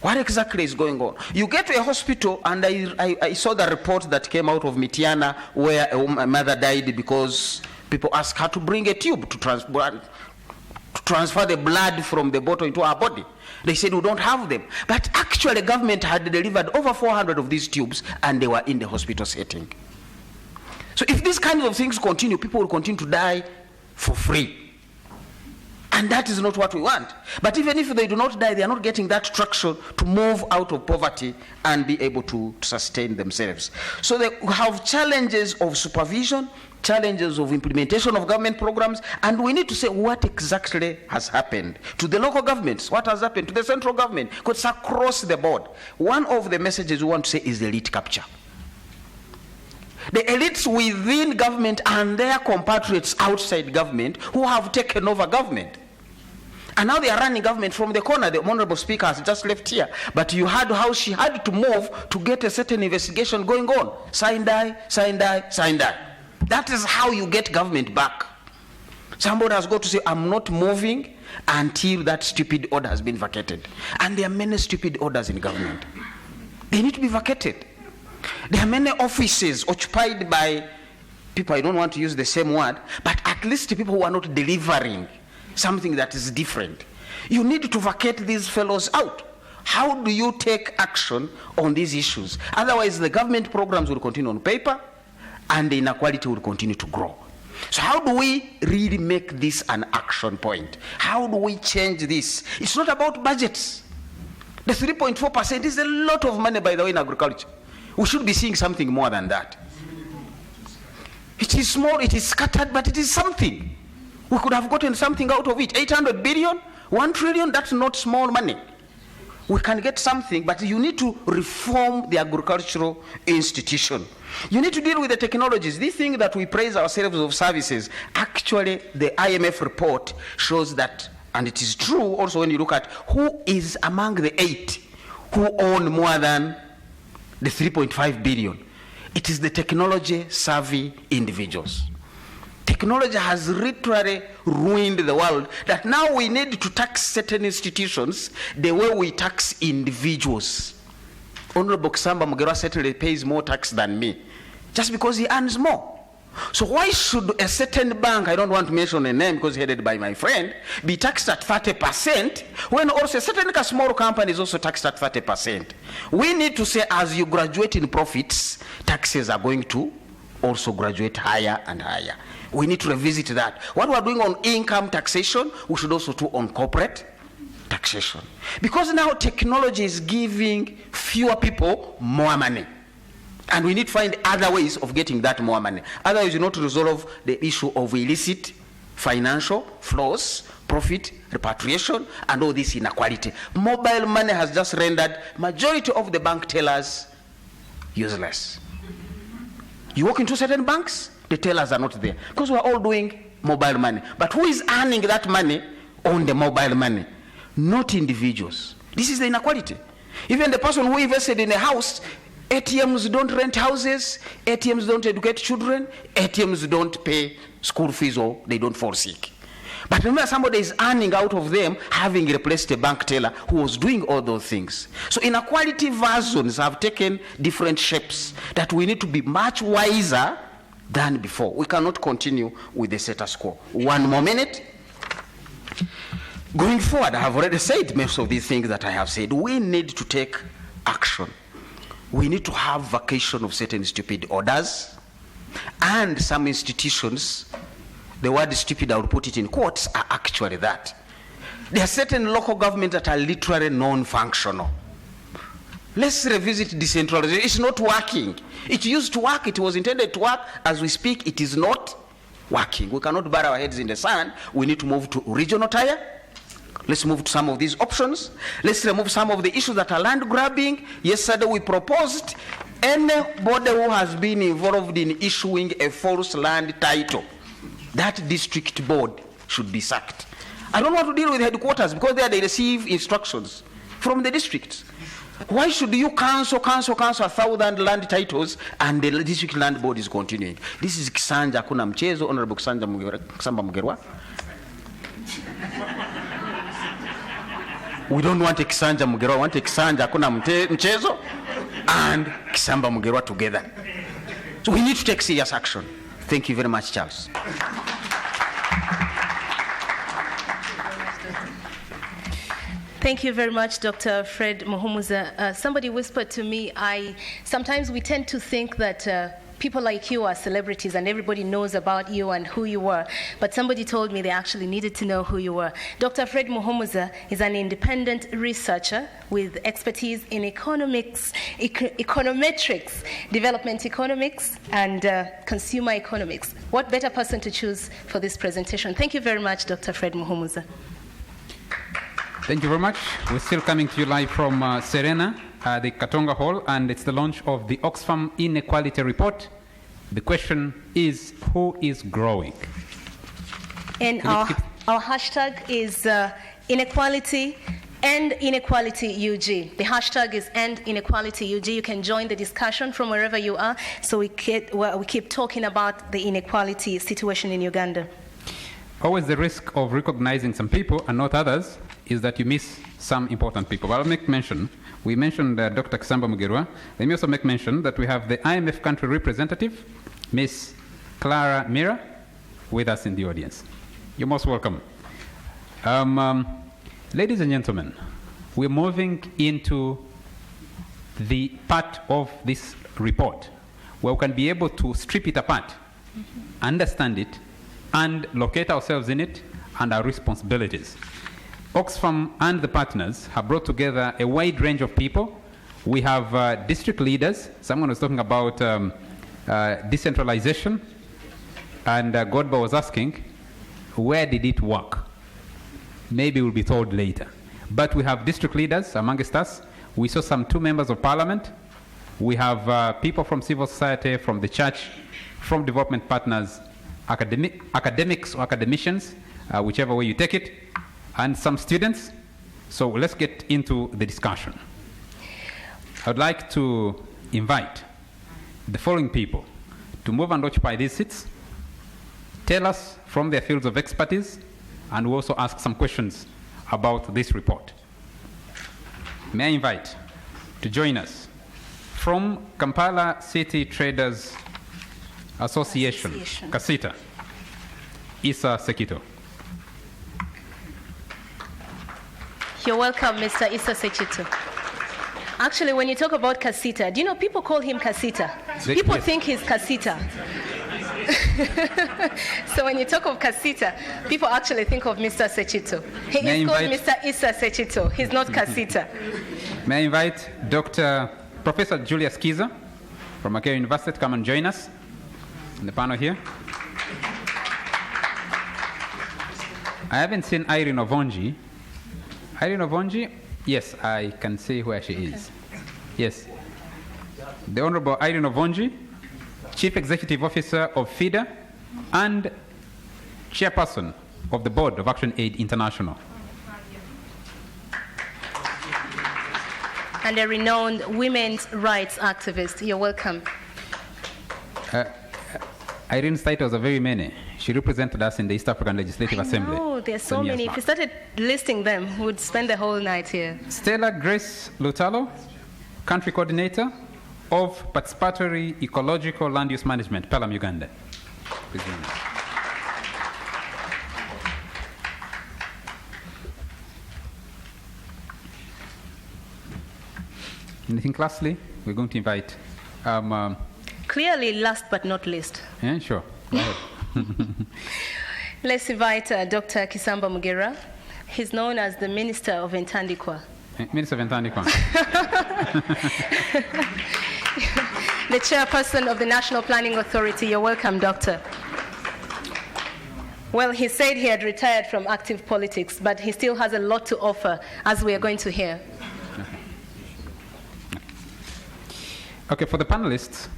What exactly is going on? You get to a hospital, and I saw the report that came out of Mitiana where a mother died because people asked her to bring a tube to transfer the blood from the bottle into our body. They said we don't have them. But actually the government had delivered over 400 of these tubes, and they were in the hospital setting. So if these kinds of things continue, people will continue to die for free. And that is not what we want. But even if they do not die, they are not getting that traction to move out of poverty and be able to sustain themselves. So they have challenges of supervision, challenges of implementation of government programs, and we need to say what exactly has happened to the local governments, what has happened to the central government, because it's across the board. One of the messages we want to say is the elite capture. The elites within government and their compatriots outside government who have taken over government. And now they are running government from the corner. The Honorable Speaker has just left here. But you heard how she had to move to get a certain investigation going on. Sign die, sign die, sign die. That is how you get government back. Somebody has got to say, I'm not moving until that stupid order has been vacated. And there are many stupid orders in government. They need to be vacated. There are many offices occupied by people, I don't want to use the same word, but at least people who are not delivering something that is different. You need to vacate these fellows out. How do you take action on these issues? Otherwise, the government programs will continue on paper, and the inequality will continue to grow. So how do we really make this an action point? How do we change this? It's not about budgets. The 3.4% is a lot of money, by the way, in agriculture. We should be seeing something more than that. It is small, it is scattered, but it is something. We could have gotten something out of it. 800 billion, 1 trillion, that's not small money. We can get something, but you need to reform the agricultural institution. You need to deal with the technologies. This thing that we praise ourselves of services, actually the IMF report shows that, and it is true also when you look at who is among the 8 who own more than the 3.5 billion. It is the technology-savvy individuals. Technology has literally ruined the world, that now we need to tax certain institutions the way we tax individuals. Honorable Ksamba Mugerwa certainly pays more tax than me, just because he earns more. So why should a certain bank, I don't want to mention a name because headed by my friend, be taxed at 30% when also a certain small company is also taxed at 30%? We need to say as you graduate in profits, taxes are going to also graduate higher and higher. We need to revisit that. What we're doing on income taxation, we should also do on corporate taxation. Because now technology is giving fewer people more money. And we need to find other ways of getting that more money. Otherwise, you not resolve the issue of illicit financial flows, profit, repatriation, and all this inequality. Mobile money has just rendered majority of the bank tellers useless. You walk into certain banks, the tellers are not there because we're all doing mobile money. But who is earning that money on the mobile money? Not individuals. This is the inequality. Even the person who invested in a house, ATMs don't rent houses, ATMs don't educate children, ATMs don't pay school fees or they don't fall sick. But remember, somebody is earning out of them having replaced a bank teller who was doing all those things. So inequality versions have taken different shapes that we need to be much wiser than before. We cannot continue with the status quo. One more minute. Going forward, I have already said most of these things that I have said. We need to take action. We need to have vacation of certain stupid orders, and some institutions, the word stupid, I will put it in quotes, are actually that. There are certain local governments that are literally non-functional. Let's revisit decentralization. It's not working. It used to work. It was intended to work. As we speak, it is not working. We cannot bury our heads in the sand. We need to move to regional tier. Let's move to some of these options. Let's remove some of the issues that are land grabbing. Yesterday we proposed anybody who has been involved in issuing a false land title, that district board should be sacked. I don't want to deal with headquarters because there they receive instructions from the districts. Why should you cancel 1,000 land titles and the district land board is continuing? This is Kisanja kuna mchezo, Honorable Kisamba Mugerwa. We don't want a Kisanja Mugerwa, we want a Kisanja kuna mchezo and Kisamba Mugerwa together. So we need to take serious action. Thank you very much, Charles. Thank you very much, Dr. Fred Muhumuza. Somebody whispered to me, sometimes we tend to think that people like you are celebrities and everybody knows about you and who you were. But somebody told me they actually needed to know who you were. Dr. Fred Muhumuza is an independent researcher with expertise in economics, econometrics, development economics, and consumer economics. What better person to choose for this presentation? Thank you very much, Dr. Fred Muhumuza. Thank you very much. We're still coming to you live from Serena, the Katonga Hall, and it's the launch of the Oxfam Inequality Report. The question is, who is growing? And our hashtag is inequality and inequality UG. The hashtag is and inequality UG. You can join the discussion from wherever you are. So we keep talking about the inequality situation in Uganda. Always the risk of recognizing some people and not others is that you miss some important people. But I'll make mention. We mentioned Dr. Kisamba Mugerwa. Let me also make mention that we have the IMF country representative, Miss Clara Mira, with us in the audience. You're most welcome. Ladies and gentlemen, we're moving into the part of this report where we can be able to strip it apart, understand it, and locate ourselves in it and our responsibilities. Oxfam and the partners have brought together a wide range of people. We have district leaders. Someone was talking about decentralization, and Godba was asking, where did it work? Maybe we'll be told later. But we have district leaders amongst us. We saw some 2 members of parliament. We have people from civil society, from the church, from development partners, academics or academicians, whichever way you take it, and some students. So let's get into the discussion. I'd like to invite the following people to move and occupy these seats, tell us from their fields of expertise, and we'll also ask some questions about this report. May I invite to join us from Kampala City Traders Association. Kasita. Issa Sekito. You're welcome, Mr. Issa Sekito. Actually, when you talk about Kasita, do you know people call him Kasita? People think he's Kasita. So when you talk of Kasita, people actually think of Mr. Sekito. He is called Mr. Issa Sekito. He's not Kasita. May I invite Professor Julius Kiza from Makerere University to come and join us in the panel here. I haven't seen Irene Ovonji. Irene Ovonji? Yes, I can see where she is. Yes. The Honorable Irene Ovonji, Chief Executive Officer of FIDA and Chairperson of the Board of Action Aid International. And a renowned women's rights activist. You're welcome. Irene's titles are very many. She represented us in the East African Legislative Assembly. Oh, there are so many. If you started listing them, we would spend the whole night here. Stella Grace Lutalo, Country Coordinator of Participatory Ecological Land Use Management, Pelham, Uganda. Please join us. Anything lastly? We're going to invite. Clearly, last but not least. Yeah, sure. Go ahead. Let's invite Dr. Kisamba Mugera. He's known as the Minister of Entandikwa. Minister of Entandikwa. The Chairperson of the National Planning Authority. You're welcome, Doctor. Well, he said he had retired from active politics, but he still has a lot to offer, as we are going to hear. Okay, for the panelists,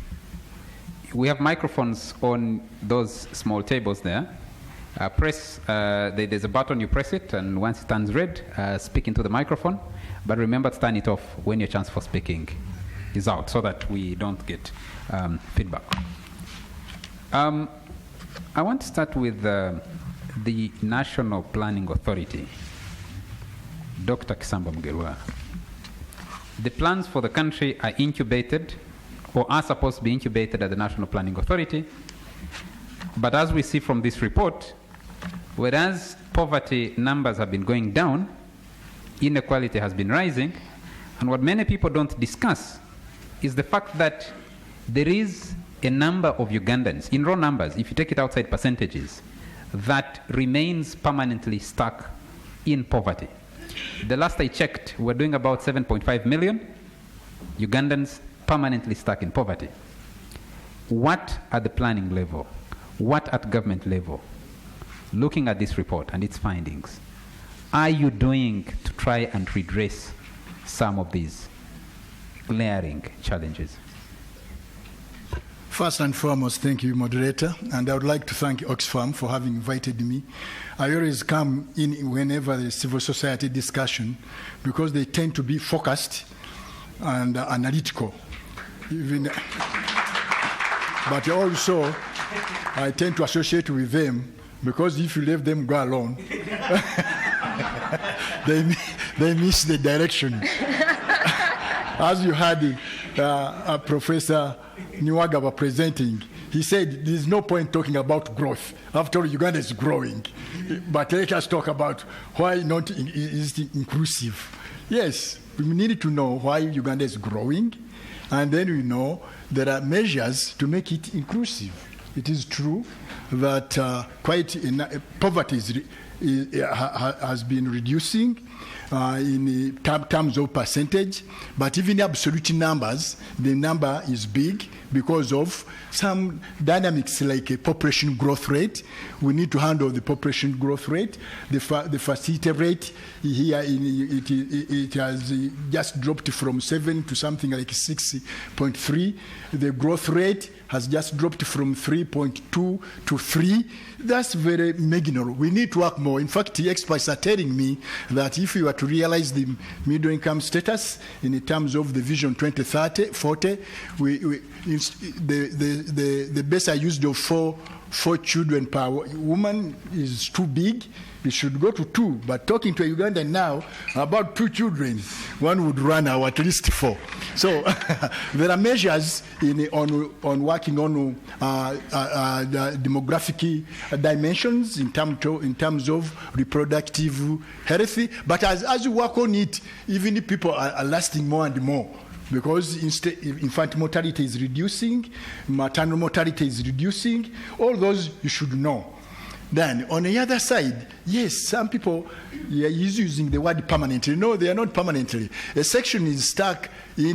we have microphones on those small tables there. There's a button, you press it, and once it turns red, speak into the microphone. But remember to turn it off when your chance for speaking is out, so that we don't get feedback. I want to start with the National Planning Authority. Dr. Kisamba Mugerwa. The plans for the country are incubated, or are supposed to be incubated at the National Planning Authority. But as we see from this report, whereas poverty numbers have been going down, inequality has been rising, and what many people don't discuss is the fact that there is a number of Ugandans, in raw numbers, if you take it outside percentages, that remains permanently stuck in poverty. The last I checked, we're doing about 7.5 million Ugandans permanently stuck in poverty. What at the planning level, what at government level, looking at this report and its findings, are you doing to try and redress some of these glaring challenges? First and foremost, thank you, moderator, and I would like to thank Oxfam for having invited me. I always come in whenever there's civil society discussion because they tend to be focused and analytical. But also, I tend to associate with them because if you let them go alone, they miss the direction. As you had Professor Nwagaba presenting, he said there's no point talking about growth. After all, Uganda is growing. But let us talk about why not is it inclusive. Yes, we need to know why Uganda is growing, and then we know there are measures to make it inclusive. It is true that poverty has been reducing in terms of percentage, but even absolute numbers, the number is big because of some dynamics like a population growth rate. We need to handle the population growth rate. The fertility rate here, it has just dropped from 7 to something like 6.3. The growth rate has just dropped from 3.2 to 3. That's very marginal. We need to work more. In fact, the experts are telling me that if we were to realize the middle income status in terms of the Vision 2030, 40, the base I used of 4 children per woman is too big. It should go to 2. But talking to a Ugandan now about 2 children, one would run at least 4. So there are measures on working on the demographic dimensions in terms of reproductive health. But as you work on it, even if people are lasting more and more, because infant mortality is reducing, maternal mortality is reducing, all those you should know. Then, on the other side, yes, some people are using the word permanently. No, they are not permanently. A section is stuck in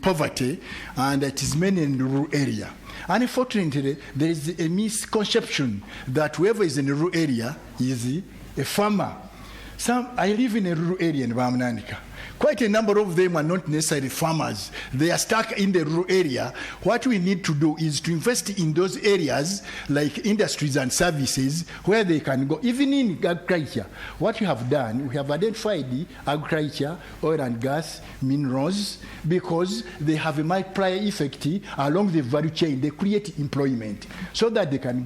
poverty, and it is mainly in the rural area. Unfortunately, there is a misconception that whoever is in the rural area is a farmer. I live in a rural area in Bamnanika. Quite a number of them are not necessarily farmers. They are stuck in the rural area. What we need to do is to invest in those areas like industries and services where they can go. Even in agriculture, what we have done, we have identified the agriculture, oil and gas, minerals, because they have a multiplier effect along the value chain. They create employment so that they can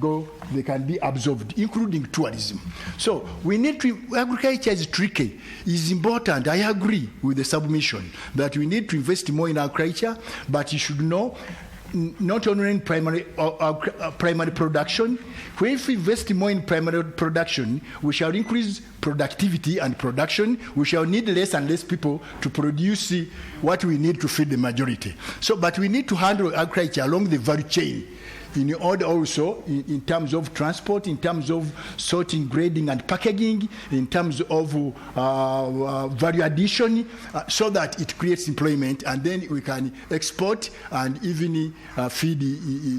be absorbed, including tourism. So we need to, agriculture is tricky, is important. I agree with the submission that we need to invest more in agriculture, but you should know not only in primary production. If we invest more in primary production, we shall increase productivity and production. We shall need less and less people to produce what we need to feed the majority. So, but we need to handle agriculture along the value chain, in order also in terms of transport, in terms of sorting, grading, and packaging, in terms of value addition, so that it creates employment, and then we can export and even feed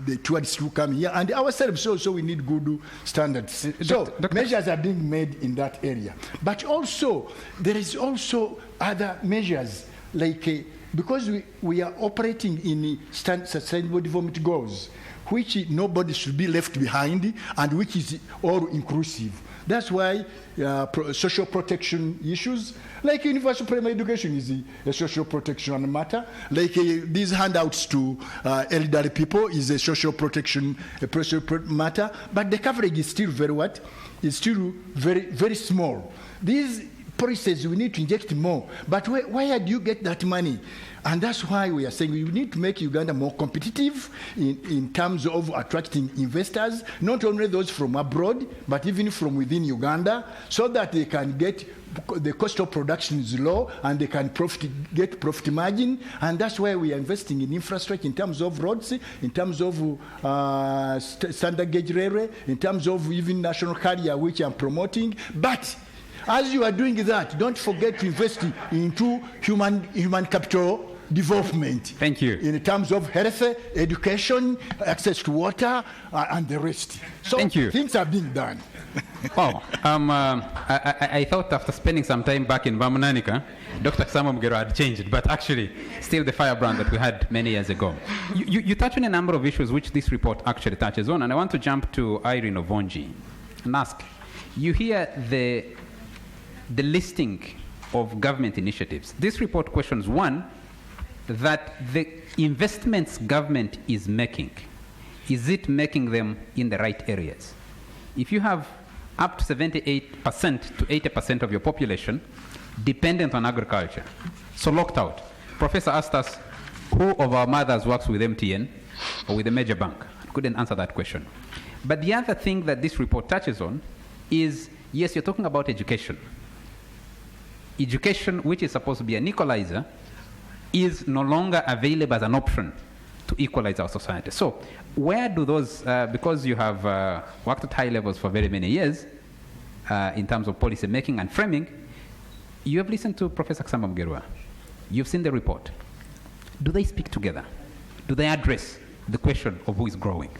the tourists who come here, and ourselves also we need good standards. So measures are being made in that area. But also, there is also other measures, like because we are operating in sustainable development goals, which nobody should be left behind, and which is all inclusive. That's why social protection issues, like universal primary education, is a social protection matter. Like these handouts to elderly people is a social protection matter. But the coverage is still is still very, very small. These policies, we need to inject more. But where do you get that money? And that's why we are saying we need to make Uganda more competitive in terms of attracting investors, not only those from abroad, but even from within Uganda, so that they can get the cost of production is low and they can get profit margin. And that's why we are investing in infrastructure in terms of roads, in terms of standard gauge railway, in terms of even national carrier, which I'm promoting. But as you are doing that, don't forget to invest into human capital development. Thank you. In terms of health, education, access to water, and the rest. So thank you. Things are being done. Oh, I thought after spending some time back in Bamnanika, Dr. Samuel Mugero had changed, but actually still the firebrand that we had many years ago. You touch on a number of issues which this report actually touches on, and I want to jump to Irene Ovonji and ask, you hear the listing of government initiatives. This report questions, one, that the investments government is making, is it making them in the right areas? If you have up to 78% to 80% of your population dependent on agriculture, so locked out. Professor asked us, who of our mothers works with MTN or with a major bank? Couldn't answer that question. But the other thing that this report touches on is, yes, you're talking about education. Education, which is supposed to be an equalizer, is no longer available as an option to equalize our society. So where do those, because you have worked at high levels for very many years in terms of policy making and framing, you have listened to Professor Ksamba Mugerwa. You've seen the report. Do they speak together? Do they address the question of who is growing?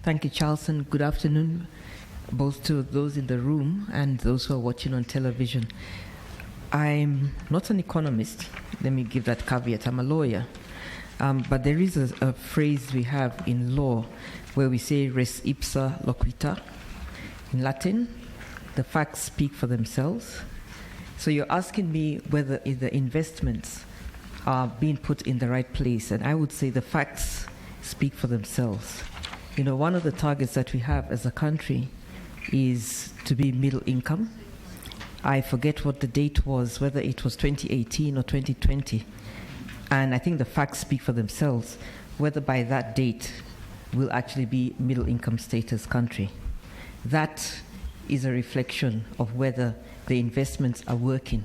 Thank you, Charles, and good afternoon, both to those in the room and those who are watching on television. I'm not an economist. Let me give that caveat. I'm a lawyer. But there is a phrase we have in law where we say res ipsa loquitur. In Latin, the facts speak for themselves. So you're asking me whether the investments are being put in the right place. And I would say the facts speak for themselves. You know, one of the targets that we have as a country is to be middle income. I forget what the date was, whether it was 2018 or 2020. And I think the facts speak for themselves, whether by that date we'll actually be middle income status country. That is a reflection of whether the investments are working.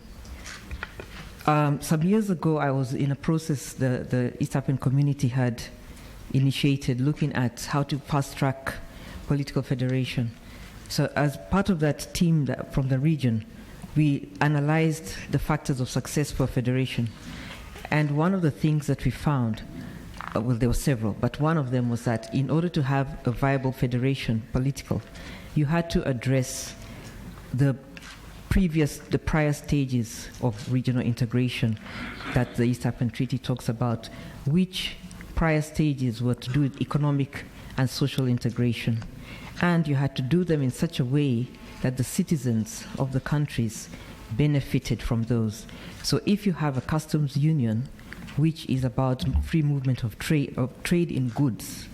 Some years ago, I was in a process the East African community had initiated looking at how to fast-track political federation. So as part of that team from the region, we analyzed the factors of success for federation. And one of the things that we found, well, there were several, but one of them was that in order to have a viable federation, political, you had to address the prior stages of regional integration that the East African Treaty talks about, which prior stages were to do with economic and social integration. And you had to do them in such a way that the citizens of the countries benefited from those. So if you have a customs union, which is about free movement of trade in goods,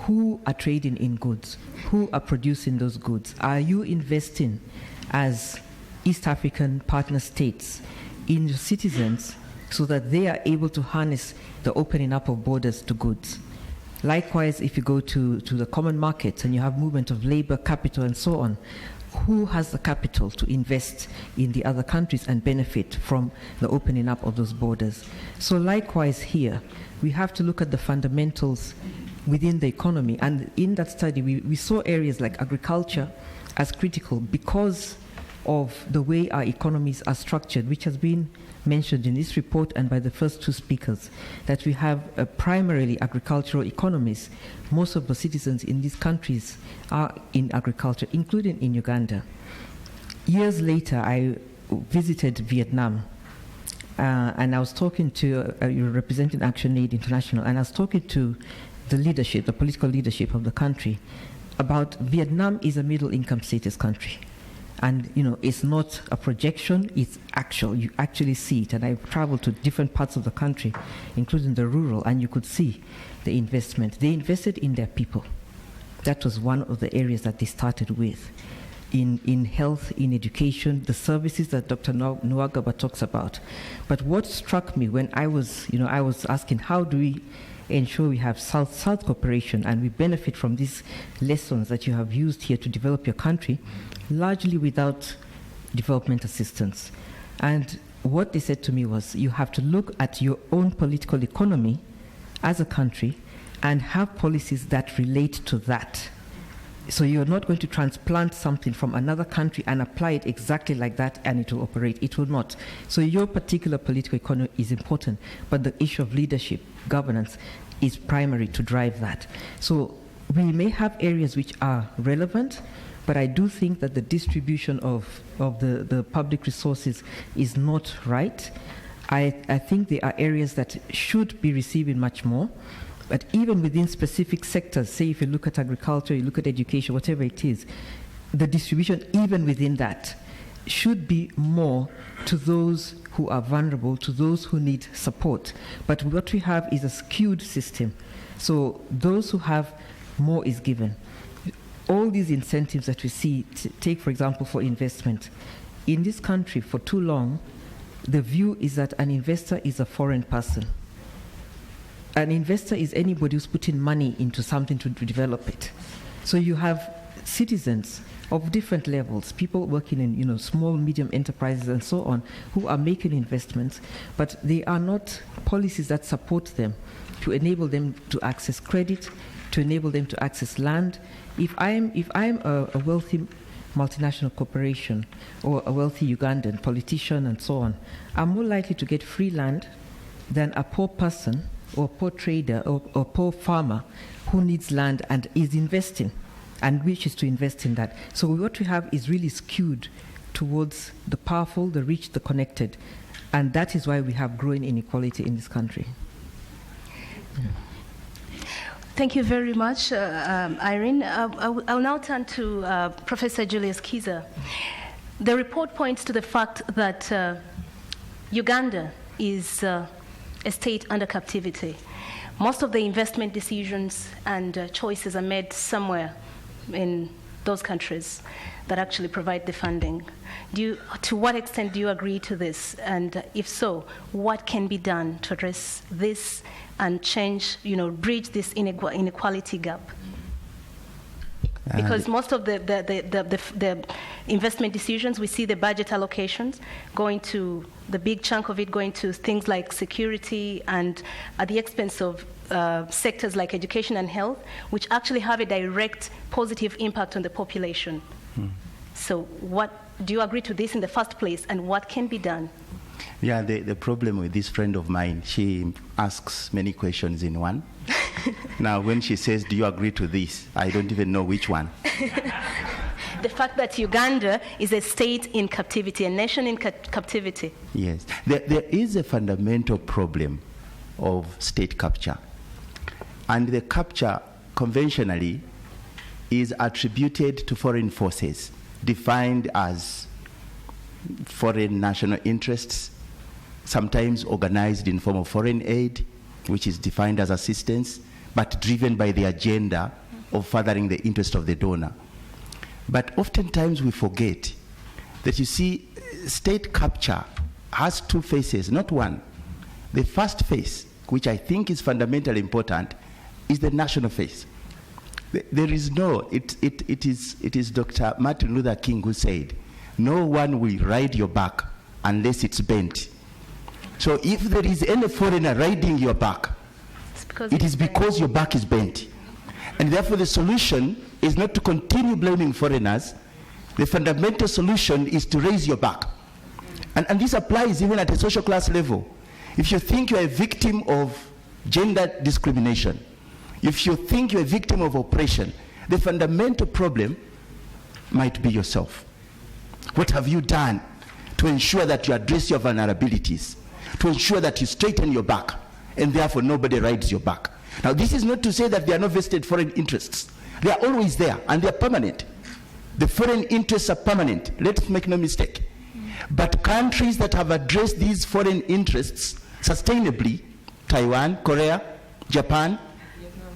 who are trading in goods? Who are producing those goods? Are you investing as East African partner states in your citizens so that they are able to harness the opening up of borders to goods? Likewise, if you go to the common markets and you have movement of labor, capital, and so on, who has the capital to invest in the other countries and benefit from the opening up of those borders? So likewise here, we have to look at the fundamentals within the economy. And in that study, we saw areas like agriculture as critical because of the way our economies are structured, which has been mentioned in this report and by the first two speakers, that we have primarily agricultural economies. Most of the citizens in these countries are in agriculture, including in Uganda. Years later, I visited Vietnam, and I was talking to, representing ActionAid International, and I was talking to the leadership, the political leadership of the country, about Vietnam is a middle income status country. And, you know, it's not a projection, it's actual. You actually see it. And I've traveled to different parts of the country, including the rural, and you could see the investment. They invested in their people. That was one of the areas that they started with. In health, in education, the services that Dr. Nwagaba talks about. But what struck me when I was asking, how do we ensure we have South-South cooperation and we benefit from these lessons that you have used here to develop your country, largely without development assistance. And what they said to me was, you have to look at your own political economy as a country and have policies that relate to that. So you're not going to transplant something from another country and apply it exactly like that and it will operate. It will not. So your particular political economy is important, but the issue of leadership, governance, is primary to drive that. So we may have areas which are relevant, but I do think that the distribution of the public resources is not right. I think there are areas that should be receiving much more. But even within specific sectors, say if you look at agriculture, you look at education, whatever it is, the distribution even within that should be more to those who are vulnerable, to those who need support. But what we have is a skewed system. So those who have more is given. All these incentives that we see, take for example for investment. In this country for too long, the view is that an investor is a foreign person. An investor is anybody who's putting money into something to develop it. So you have citizens of different levels, people working in small, medium enterprises and so on, who are making investments, but they are not policies that support them to enable them to access credit, to enable them to access land. If I'm a wealthy multinational corporation or a wealthy Ugandan politician and so on, I'm more likely to get free land than a poor person or poor trader or poor farmer who needs land and is investing and wishes to invest in that. So what we have is really skewed towards the powerful, the rich, the connected. And that is why we have growing inequality in this country. Thank you very much, Irene. I'll now turn to Professor Julius Kiza. The report points to the fact that Uganda is a state under captivity. Most of the investment decisions and choices are made somewhere in those countries that actually provide the funding. To what extent do you agree to this? And if so, what can be done to address this and change, bridge this inequality gap? Because most of the investment decisions, we see the budget allocations going to, the big chunk of it going to things like security and at the expense of sectors like education and health, which actually have a direct positive impact on the population. So do you agree to this in the first place, and what can be done? Yeah, the problem with this friend of mine, she asks many questions in one. Now, when she says, do you agree to this? I don't even know which one. The fact that Uganda is a state in captivity, a nation in captivity. Yes. There is a fundamental problem of state capture. And the capture, conventionally, is attributed to foreign forces, defined as foreign national interests, sometimes organized in form of foreign aid, which is defined as assistance, but driven by the agenda of furthering the interest of the donor. But oftentimes we forget that, you see, state capture has two phases, not one. The first phase, which I think is fundamentally important, is the national phase. There is it is Dr. Martin Luther King who said, no one will ride your back unless it's bent. So if there is any foreigner riding your back, it is because your back is bent. And therefore the solution is not to continue blaming foreigners. The fundamental solution is to raise your back. And this applies even at a social class level. If you think you're a victim of gender discrimination, if you think you're a victim of oppression, the fundamental problem might be yourself. What have you done to ensure that you address your vulnerabilities, to ensure that you straighten your back, and therefore nobody rides your back? Now, this is not to say that there are no vested foreign interests. They are always there, and they are permanent. The foreign interests are permanent. Let's make no mistake. But countries that have addressed these foreign interests sustainably, Taiwan, Korea, Japan,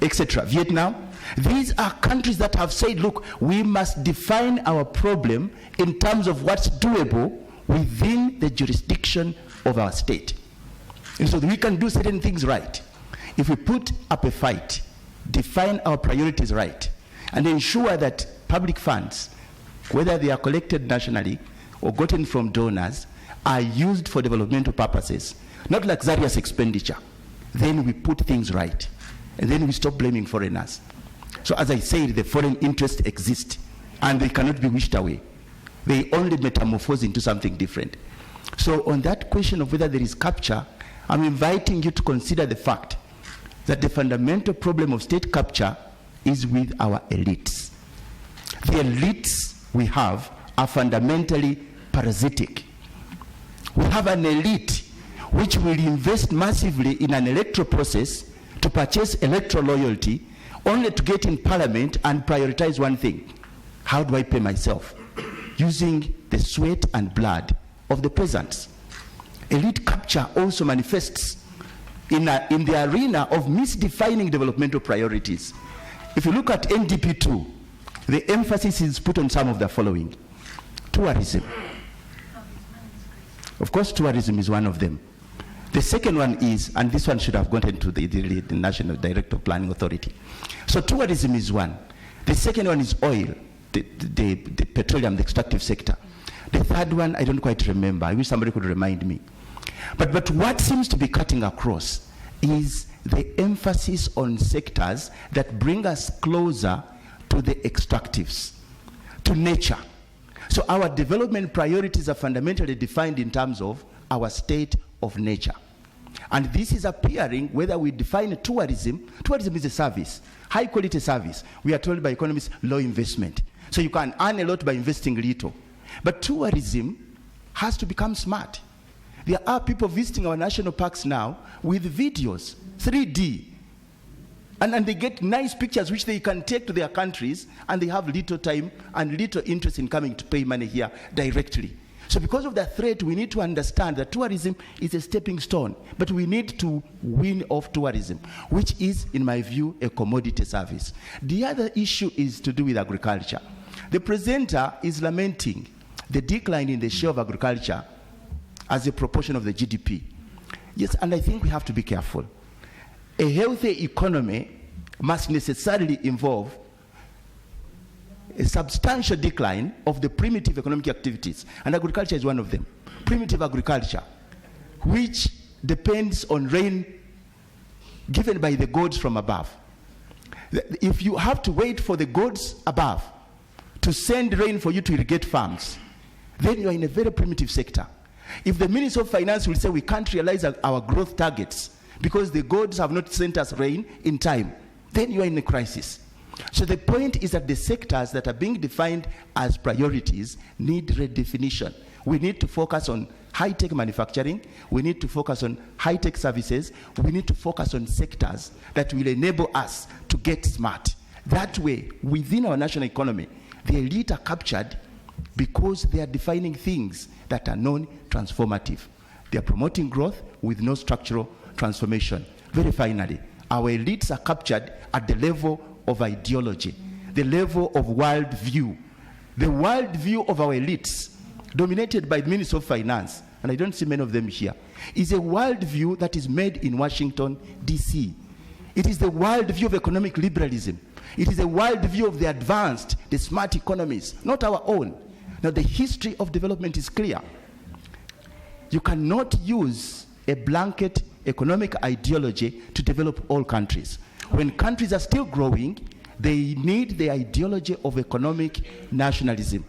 etc., Vietnam, these are countries that have said, look, we must define our problem in terms of what's doable within the jurisdiction of our state. And so we can do certain things right. If we put up a fight, define our priorities right, and ensure that public funds, whether they are collected nationally or gotten from donors, are used for developmental purposes, not luxurious expenditure, then we put things right. And then we stop blaming foreigners. So as I said, the foreign interests exist, and they cannot be wished away. They only metamorphose into something different. So on that question of whether there is capture, I'm inviting you to consider the fact that the fundamental problem of state capture is with our elites. The elites we have are fundamentally parasitic. We have an elite which will invest massively in an electoral process to purchase electoral loyalty, only to get in parliament and prioritize one thing: how do I pay myself? Using the sweat and blood of the peasants. Elite capture also manifests in the arena of misdefining developmental priorities. If you look at NDP2, the emphasis is put on some of the following. Tourism. Of course, tourism is one of them. The second one is, and this one should have gone into the National Director of Planning Authority. So tourism is one. The second one is oil, the petroleum, the extractive sector. The third one, I don't quite remember. I wish somebody could remind me. But what seems to be cutting across is the emphasis on sectors that bring us closer to the extractives, to nature. So our development priorities are fundamentally defined in terms of our state of nature. And this is appearing whether we define tourism. Tourism is a service, high quality service. We are told by economists, low investment. So you can earn a lot by investing little. But tourism has to become smart. There are people visiting our national parks now with videos, 3D. And they get nice pictures which they can take to their countries, and they have little time and little interest in coming to pay money here directly. So because of that threat, we need to understand that tourism is a stepping stone, but we need to win off tourism, which is, in my view, a commodity service. The other issue is to do with agriculture. The presenter is lamenting the decline in the share of agriculture as a proportion of the GDP. Yes, and I think we have to be careful. A healthy economy must necessarily involve a substantial decline of the primitive economic activities, and agriculture is one of them. Primitive agriculture, which depends on rain given by the gods from above. If you have to wait for the gods above to send rain for you to irrigate farms, then you are in a very primitive sector. If the Minister of Finance will say we can't realize our growth targets because the gods have not sent us rain in time, then you are in a crisis. So the point is that the sectors that are being defined as priorities need redefinition. We need to focus on high-tech manufacturing. We need to focus on high-tech services. We need to focus on sectors that will enable us to get smart. That way, within our national economy, the elite are captured because they are defining things that are non-transformative. They are promoting growth with no structural transformation. Very finally, our elites are captured at the level of ideology, the level of world view. The world view of our elites, dominated by the Minister of Finance, and I don't see many of them here, is a world view that is made in Washington, D.C. It is the world view of economic liberalism. It is a world view of the advanced, the smart economies, not our own. Now, the history of development is clear. You cannot use a blanket economic ideology to develop all countries. When countries are still growing, they need the ideology of economic nationalism.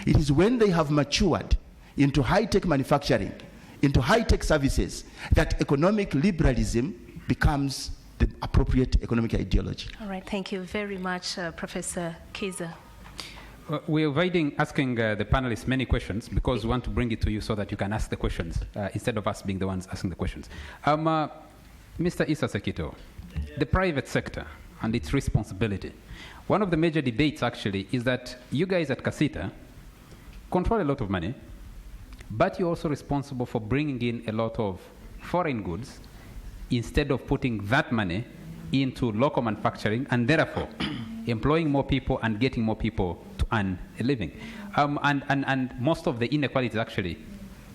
It is when they have matured into high-tech manufacturing, into high-tech services, that economic liberalism becomes the appropriate economic ideology. All right, thank you very much, Professor Kiza. We're avoiding asking the panelists many questions because we want to bring it to you so that you can ask the questions instead of us being the ones asking the questions. Mr. Issa Sekito, the private sector and its responsibility. One of the major debates actually is that you guys at Casita control a lot of money, but you're also responsible for bringing in a lot of foreign goods instead of putting that money into local manufacturing and therefore employing more people and getting more people to earn a living. And most of the inequality is actually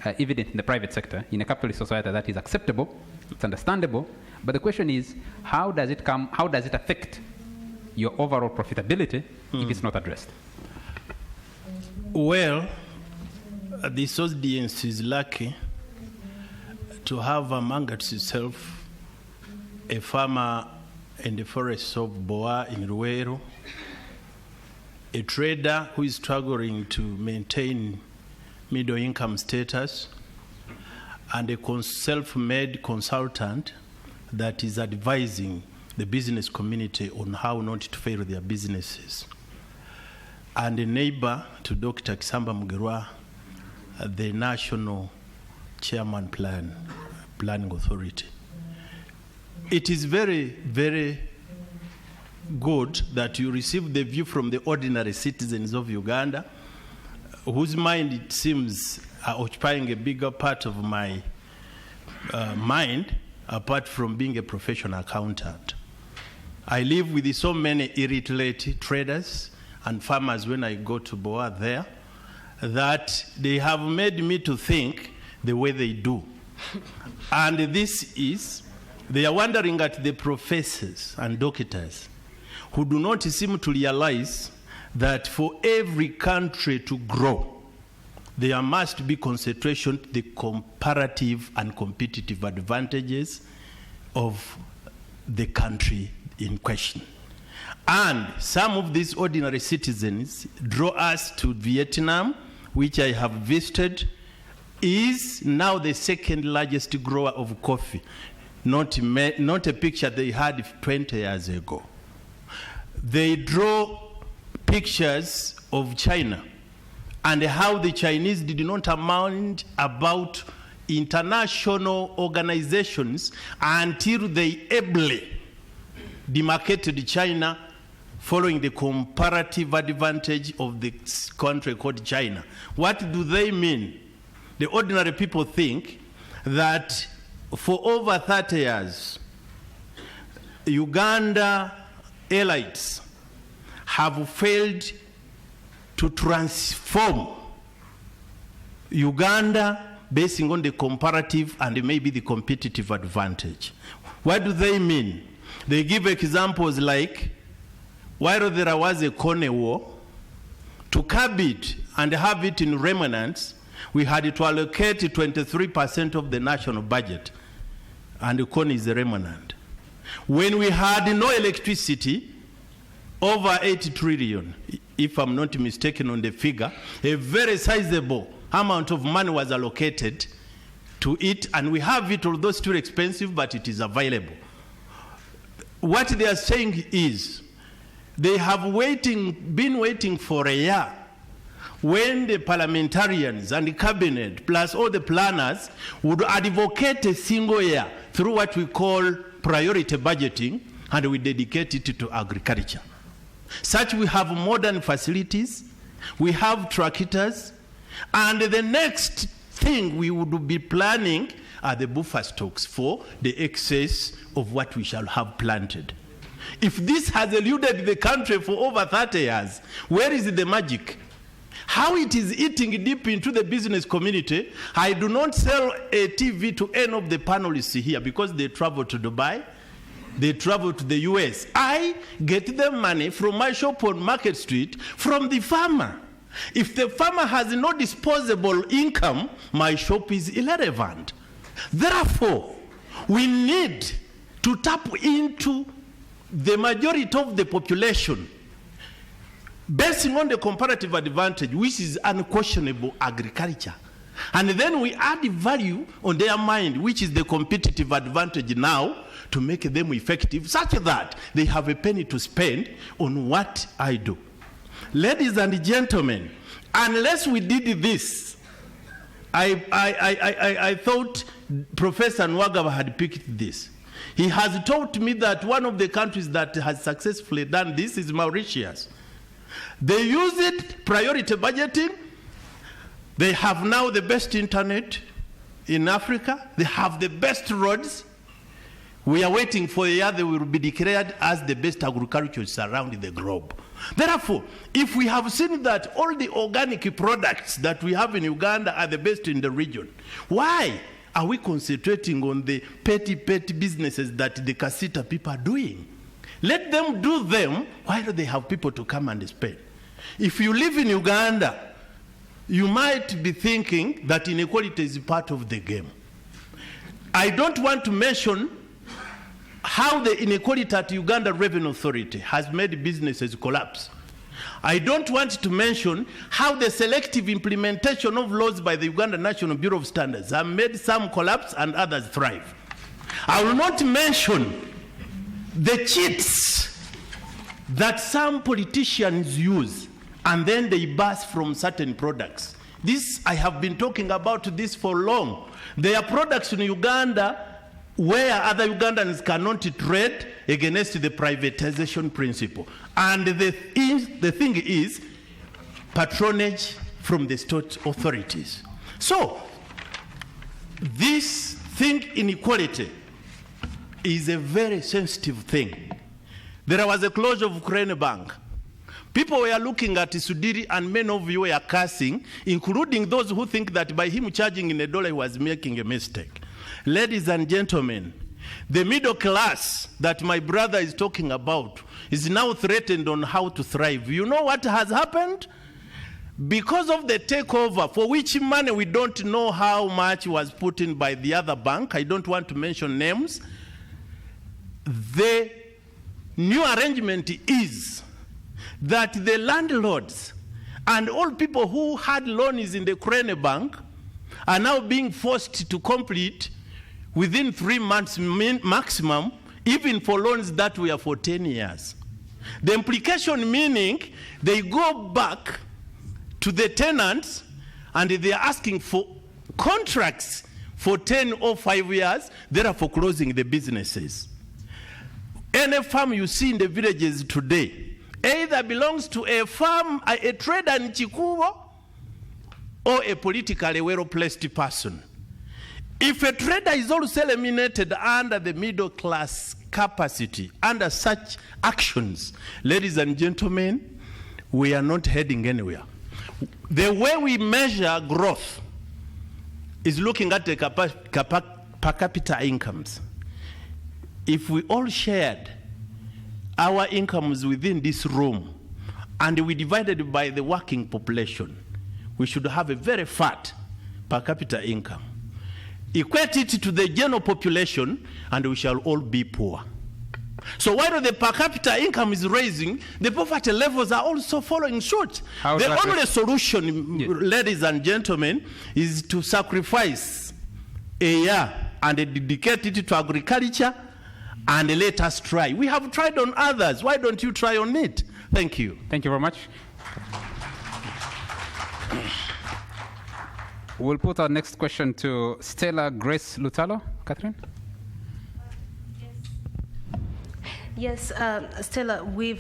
evident in the private sector. In a capitalist society, that is acceptable, it's understandable, but the question is, how does it affect your overall profitability if it's not addressed? Well, this audience is lucky to have among itself a farmer in the forests of Boa in Ruero, a trader who is struggling to maintain middle income status, and a self-made consultant that is advising the business community on how not to fail their businesses, and a neighbor to Dr. Kisamba Mugerwa, the National Chairman Planning Authority. It is very, very good that you receive the view from the ordinary citizens of Uganda, whose mind, it seems, are occupying a bigger part of my mind, apart from being a professional accountant. I live with so many illiterate traders and farmers when I go to Boa there, that they have made me to think the way they do. And this is, they are wondering at the professors and doctors who do not seem to realize that for every country to grow, there must be concentration to the comparative and competitive advantages of the country in question. And some of these ordinary citizens draw us to Vietnam, which I have visited, is now the second largest grower of coffee. Not a picture they had 20 years ago. They draw pictures of China and how the Chinese did not amount about international organizations until they ably demarcated China following the comparative advantage of the country called China. What do they mean? the ordinary people think that for over 30 years, Uganda elites have failed to transform Uganda basing on the comparative and maybe the competitive advantage. What do they mean? They give examples like, while there was a Kone war, to curb it and have it in remnants, we had to allocate 23% of the national budget, and the Kone is the remnant. When we had no electricity, over 8 trillion, if I'm not mistaken on the figure, a very sizable amount of money was allocated to it, and we have it, although still expensive, but it is available. What they are saying is, they have been waiting for a year when the parliamentarians and the cabinet, plus all the planners, would advocate a single year through what we call priority budgeting, and we dedicate it to agriculture. Such we have modern facilities, we have tractors, and the next thing we would be planning are the buffer stocks for the excess of what we shall have planted. If this has eluded the country for over 30 years, where is the magic? How it is eating deep into the business community. I do not sell a TV to any of the panelists here because they travel to Dubai, they travel to the US. I get the money from my shop on Market Street from the farmer. If the farmer has no disposable income, my shop is irrelevant. Therefore, we need to tap into the majority of the population basing on the comparative advantage, which is unquestionable agriculture. And then we add value on their mind, which is the competitive advantage now, to make them effective, such that they have a penny to spend on what I do. Ladies and gentlemen, unless we did this, I thought Professor Nwagaba had picked this. He has told me that one of the countries that has successfully done this is Mauritius. They use it, priority budgeting. They have now the best internet in Africa. They have the best roads. We are waiting for a year they will be declared as the best agriculturists around the globe. Therefore, if we have seen that all the organic products that we have in Uganda are the best in the region, why are we concentrating on the petty businesses that the Kasita people are doing? Let them do them while they have people to come and spend. If you live in Uganda, you might be thinking that inequality is part of the game. I don't want to mention how the inequality at Uganda Revenue Authority has made businesses collapse. I don't want to mention how the selective implementation of laws by the Uganda National Bureau of Standards have made some collapse and others thrive. I will not mention the cheats that some politicians use and then they burst from certain products. This, I have been talking about this for long. There are products in Uganda where other Ugandans cannot trade against the privatization principle. And the thing is patronage from the state authorities. So, this thing, inequality, is a very sensitive thing. There was a closure of Ukraine Bank. People were looking at Sudiri, and many of you were cursing, including those who think that by him charging in $1 he was making a mistake. Ladies and gentlemen, the middle class that my brother is talking about is now threatened on how to thrive. You know what has happened? Because of the takeover, for which money we don't know how much was put in by the other bank, I don't want to mention names, the new arrangement is that the landlords and all people who had loans in the Ukraine Bank are now being forced to complete within 3 months maximum, even for loans that were for 10 years. The implication meaning they go back to the tenants and they are asking for contracts for 10 or 5 years, therefore closing the businesses. Any farm you see in the villages today either belongs to a farm, a trader in Chikubo, or a politically well-placed person. If a trader is also eliminated under the middle class capacity, under such actions, ladies and gentlemen, we are not heading anywhere. The way we measure growth is looking at the per capita incomes. If we all shared our incomes within this room and we divided by the working population, we should have a very fat per capita income. Equate it to the general population and we shall all be poor. So while the per capita income is rising, the poverty levels are also following suit. The only solution, ladies and gentlemen, is to sacrifice a year and dedicate it to agriculture and let us try. We have tried on others. Why don't you try on it? Thank you. Thank you very much. We'll put our next question to Stella Grace Lutalo. Catherine? Yes, Stella, we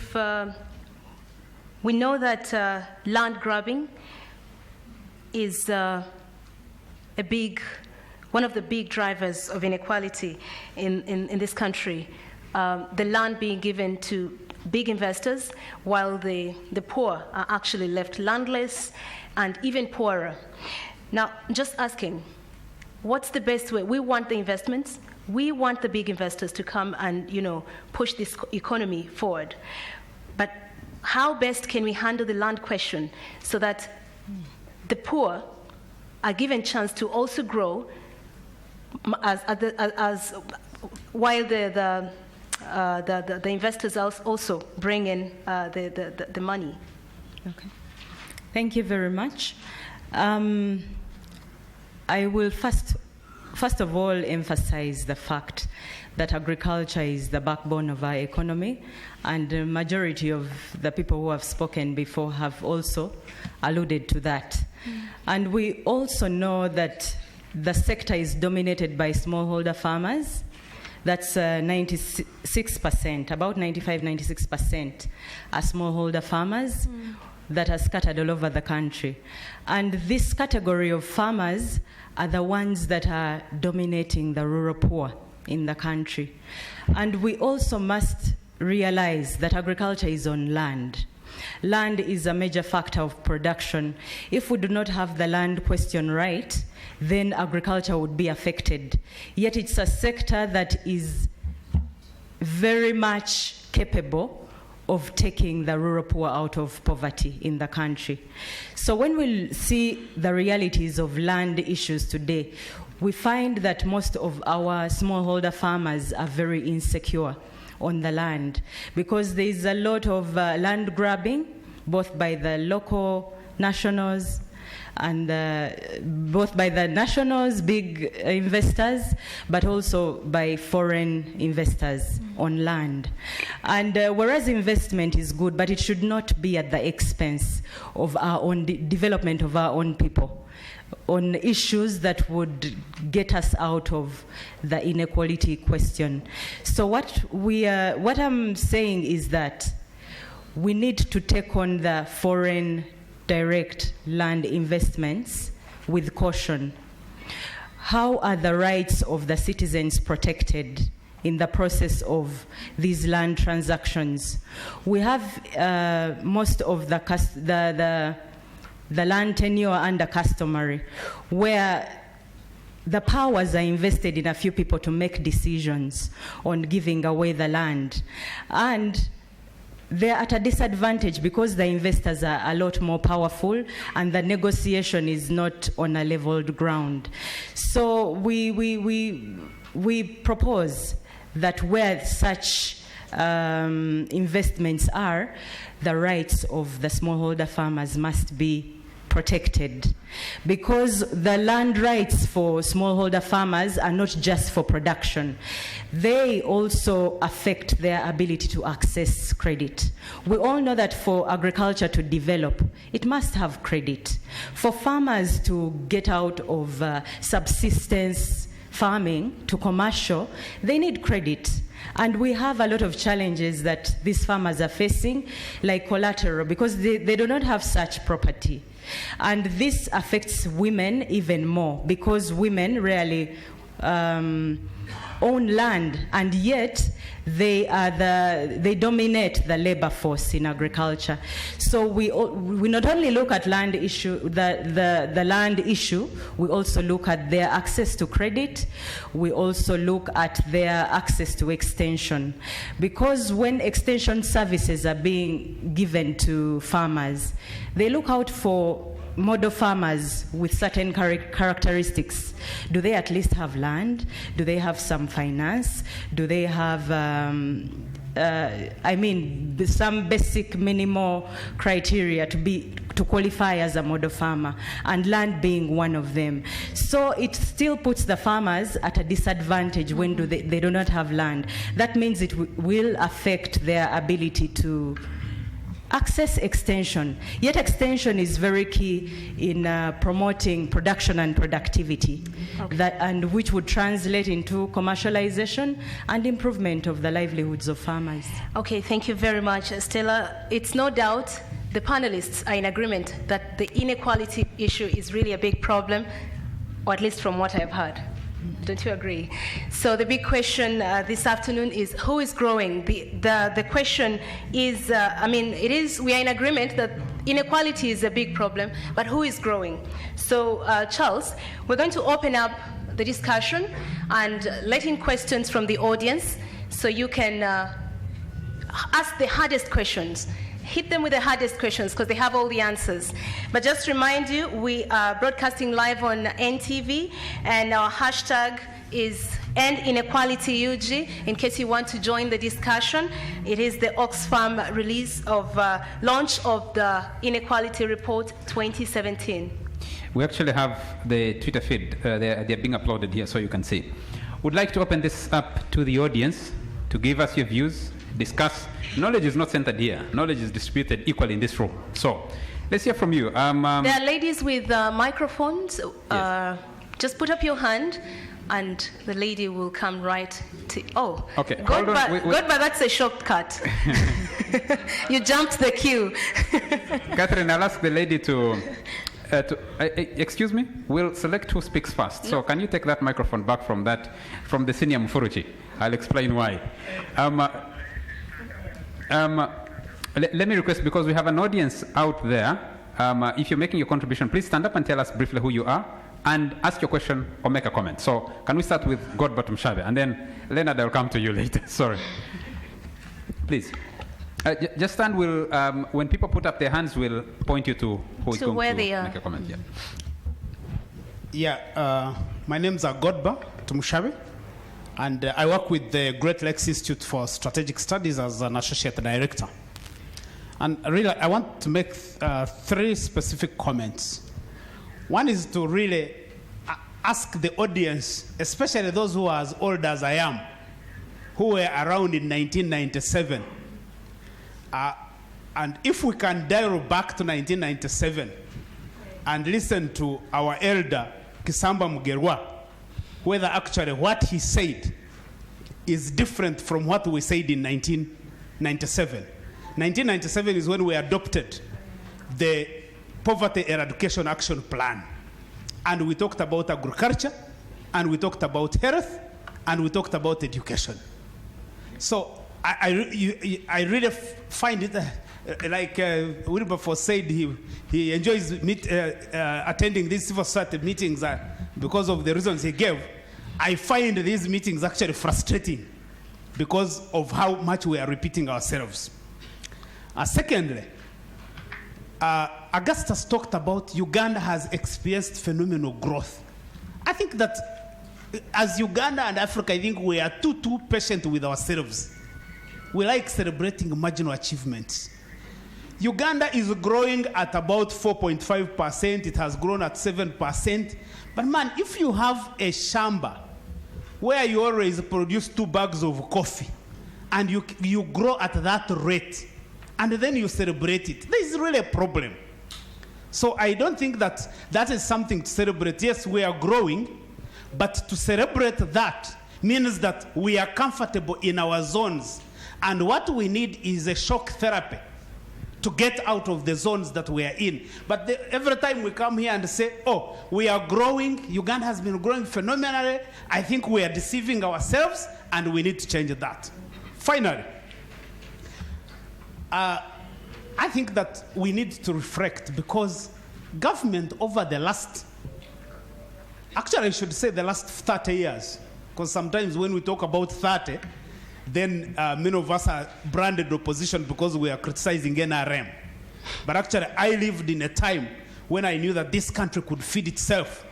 know that land grabbing is one of the big drivers of inequality in this country. The land being given to big investors, while the poor are actually left landless and even poorer. Now, just asking, what's the best way? We want the investments. We want the big investors to come and, push this economy forward. But how best can we handle the land question so that the poor are given chance to also grow while the investors also bring in the money? Okay. Thank you very much. I will first of all emphasize the fact that agriculture is the backbone of our economy, and the majority of the people who have spoken before have also alluded to that. And we also know that the sector is dominated by smallholder farmers. That's 96%, about 95-96% are smallholder farmers that are scattered all over the country. And this category of farmers are the ones that are dominating the rural poor in the country. And we also must realize that agriculture is on land. Land is a major factor of production. If we do not have the land question right, then agriculture would be affected. Yet it's a sector that is very much capable of taking the rural poor out of poverty in the country. So when we see the realities of land issues today, we find that most of our smallholder farmers are very insecure on the land because there is a lot of land grabbing, both by the local nationals and both by the nationals, big investors, but also by foreign investors on land. And whereas investment is good, but it should not be at the expense of our own development of our own people on issues that would get us out of the inequality question. So what I'm saying is that we need to take on the foreign direct land investments with caution. How are the rights of the citizens protected in the process of these land transactions? We have most of the land tenure under customary, where the powers are invested in a few people to make decisions on giving away the land. And they're at a disadvantage because the investors are a lot more powerful and the negotiation is not on a leveled ground. So we propose that where such investments are, the rights of the smallholder farmers must be protected, because the land rights for smallholder farmers are not just for production. They also affect their ability to access credit. We all know that for agriculture to develop, it must have credit. For farmers to get out of subsistence farming to commercial, they need credit. And we have a lot of challenges that these farmers are facing, like collateral, because they do not have such property. And this affects women even more because women rarely own land, and yet they dominate the labor force in agriculture. So we not only look at land issue, the land issue, we also look at their access to credit. We also look at their access to extension, because when extension services are being given to farmers, they look out for model farmers with certain characteristics. Do they at least have land? Do they have some finance? Do they have, some basic minimal criteria to qualify as a model farmer, and land being one of them. So it still puts the farmers at a disadvantage when they do not have land. That means it will affect their ability to access extension. Yet extension is very key in promoting production and productivity, and which would translate into commercialization and improvement of the livelihoods of farmers. Okay, thank you very much, Stella. It's no doubt the panelists are in agreement that the inequality issue is really a big problem, or at least from what I've heard. Don't you agree? So the big question this afternoon is who is growing? The question is, we are in agreement that inequality is a big problem, but who is growing? So Charles, we're going to open up the discussion and let in questions from the audience, so you can ask the hardest questions. Hit them with the hardest questions because they have all the answers. But just remind you, we are broadcasting live on NTV, and our hashtag is #EndInequalityUG in case you want to join the discussion. It is the Oxfam release of launch of the Inequality Report 2017. We actually have the Twitter feed. They're being uploaded here so you can see. Would like to open this up to the audience to give us your views, discuss. Knowledge is not centered here. Knowledge is distributed equally in this room. So let's hear from you. There are ladies with microphones. Yes. Just put up your hand, and the lady will come right to. Oh, okay. Godba, that's a shortcut. You jumped the queue. Catherine, I'll ask the lady to excuse me. We'll select who speaks first. No. So can you take that microphone back from the senior Mufuruchi? I'll explain why. Let me request, because we have an audience out there, if you're making your contribution, please stand up and tell us briefly who you are and ask your question or make a comment. So can we start with Godba Tumshave, and then Leonard, I'll come to you later. Sorry. Please. Just stand. When people put up their hands, we'll point you to who is going to make a comment. My name's Godba Tumshave. And I work with the Great Lakes Institute for Strategic Studies as an associate director. And really, I want to make 3 specific comments. One is to really ask the audience, especially those who are as old as I am, who were around in 1997. And if we can dial back to 1997 and listen to our elder, Kisamba Mugerwa, whether actually what he said is different from what we said in 1997. 1997 is when we adopted the Poverty Eradication Action Plan. And we talked about agriculture, and we talked about health, and we talked about education. So I really find it like Wilberforce said, he enjoys attending these civil society meetings because of the reasons he gave. I find these meetings actually frustrating because of how much we are repeating ourselves. Secondly, Augustus talked about Uganda has experienced phenomenal growth. I think that as Uganda and Africa, I think we are too patient with ourselves. We like celebrating marginal achievements. Uganda is growing at about 4.5%. It has grown at 7%. But man, if you have a shamba where you always produce 2 bags of coffee and you grow at that rate and then you celebrate it, there is really a problem. So I don't think that is something to celebrate. Yes, we are growing, but to celebrate that means that we are comfortable in our zones. And what we need is a shock therapy to get out of the zones that we are in. But every time we come here and say, oh, we are growing, Uganda has been growing phenomenally, I think we are deceiving ourselves and we need to change that. Finally, I think that we need to reflect, because government over the last, actually I should say the last 30 years, because sometimes when we talk about 30, then many of us are branded opposition because we are criticizing NRM. But actually, I lived in a time when I knew that this country could feed itself,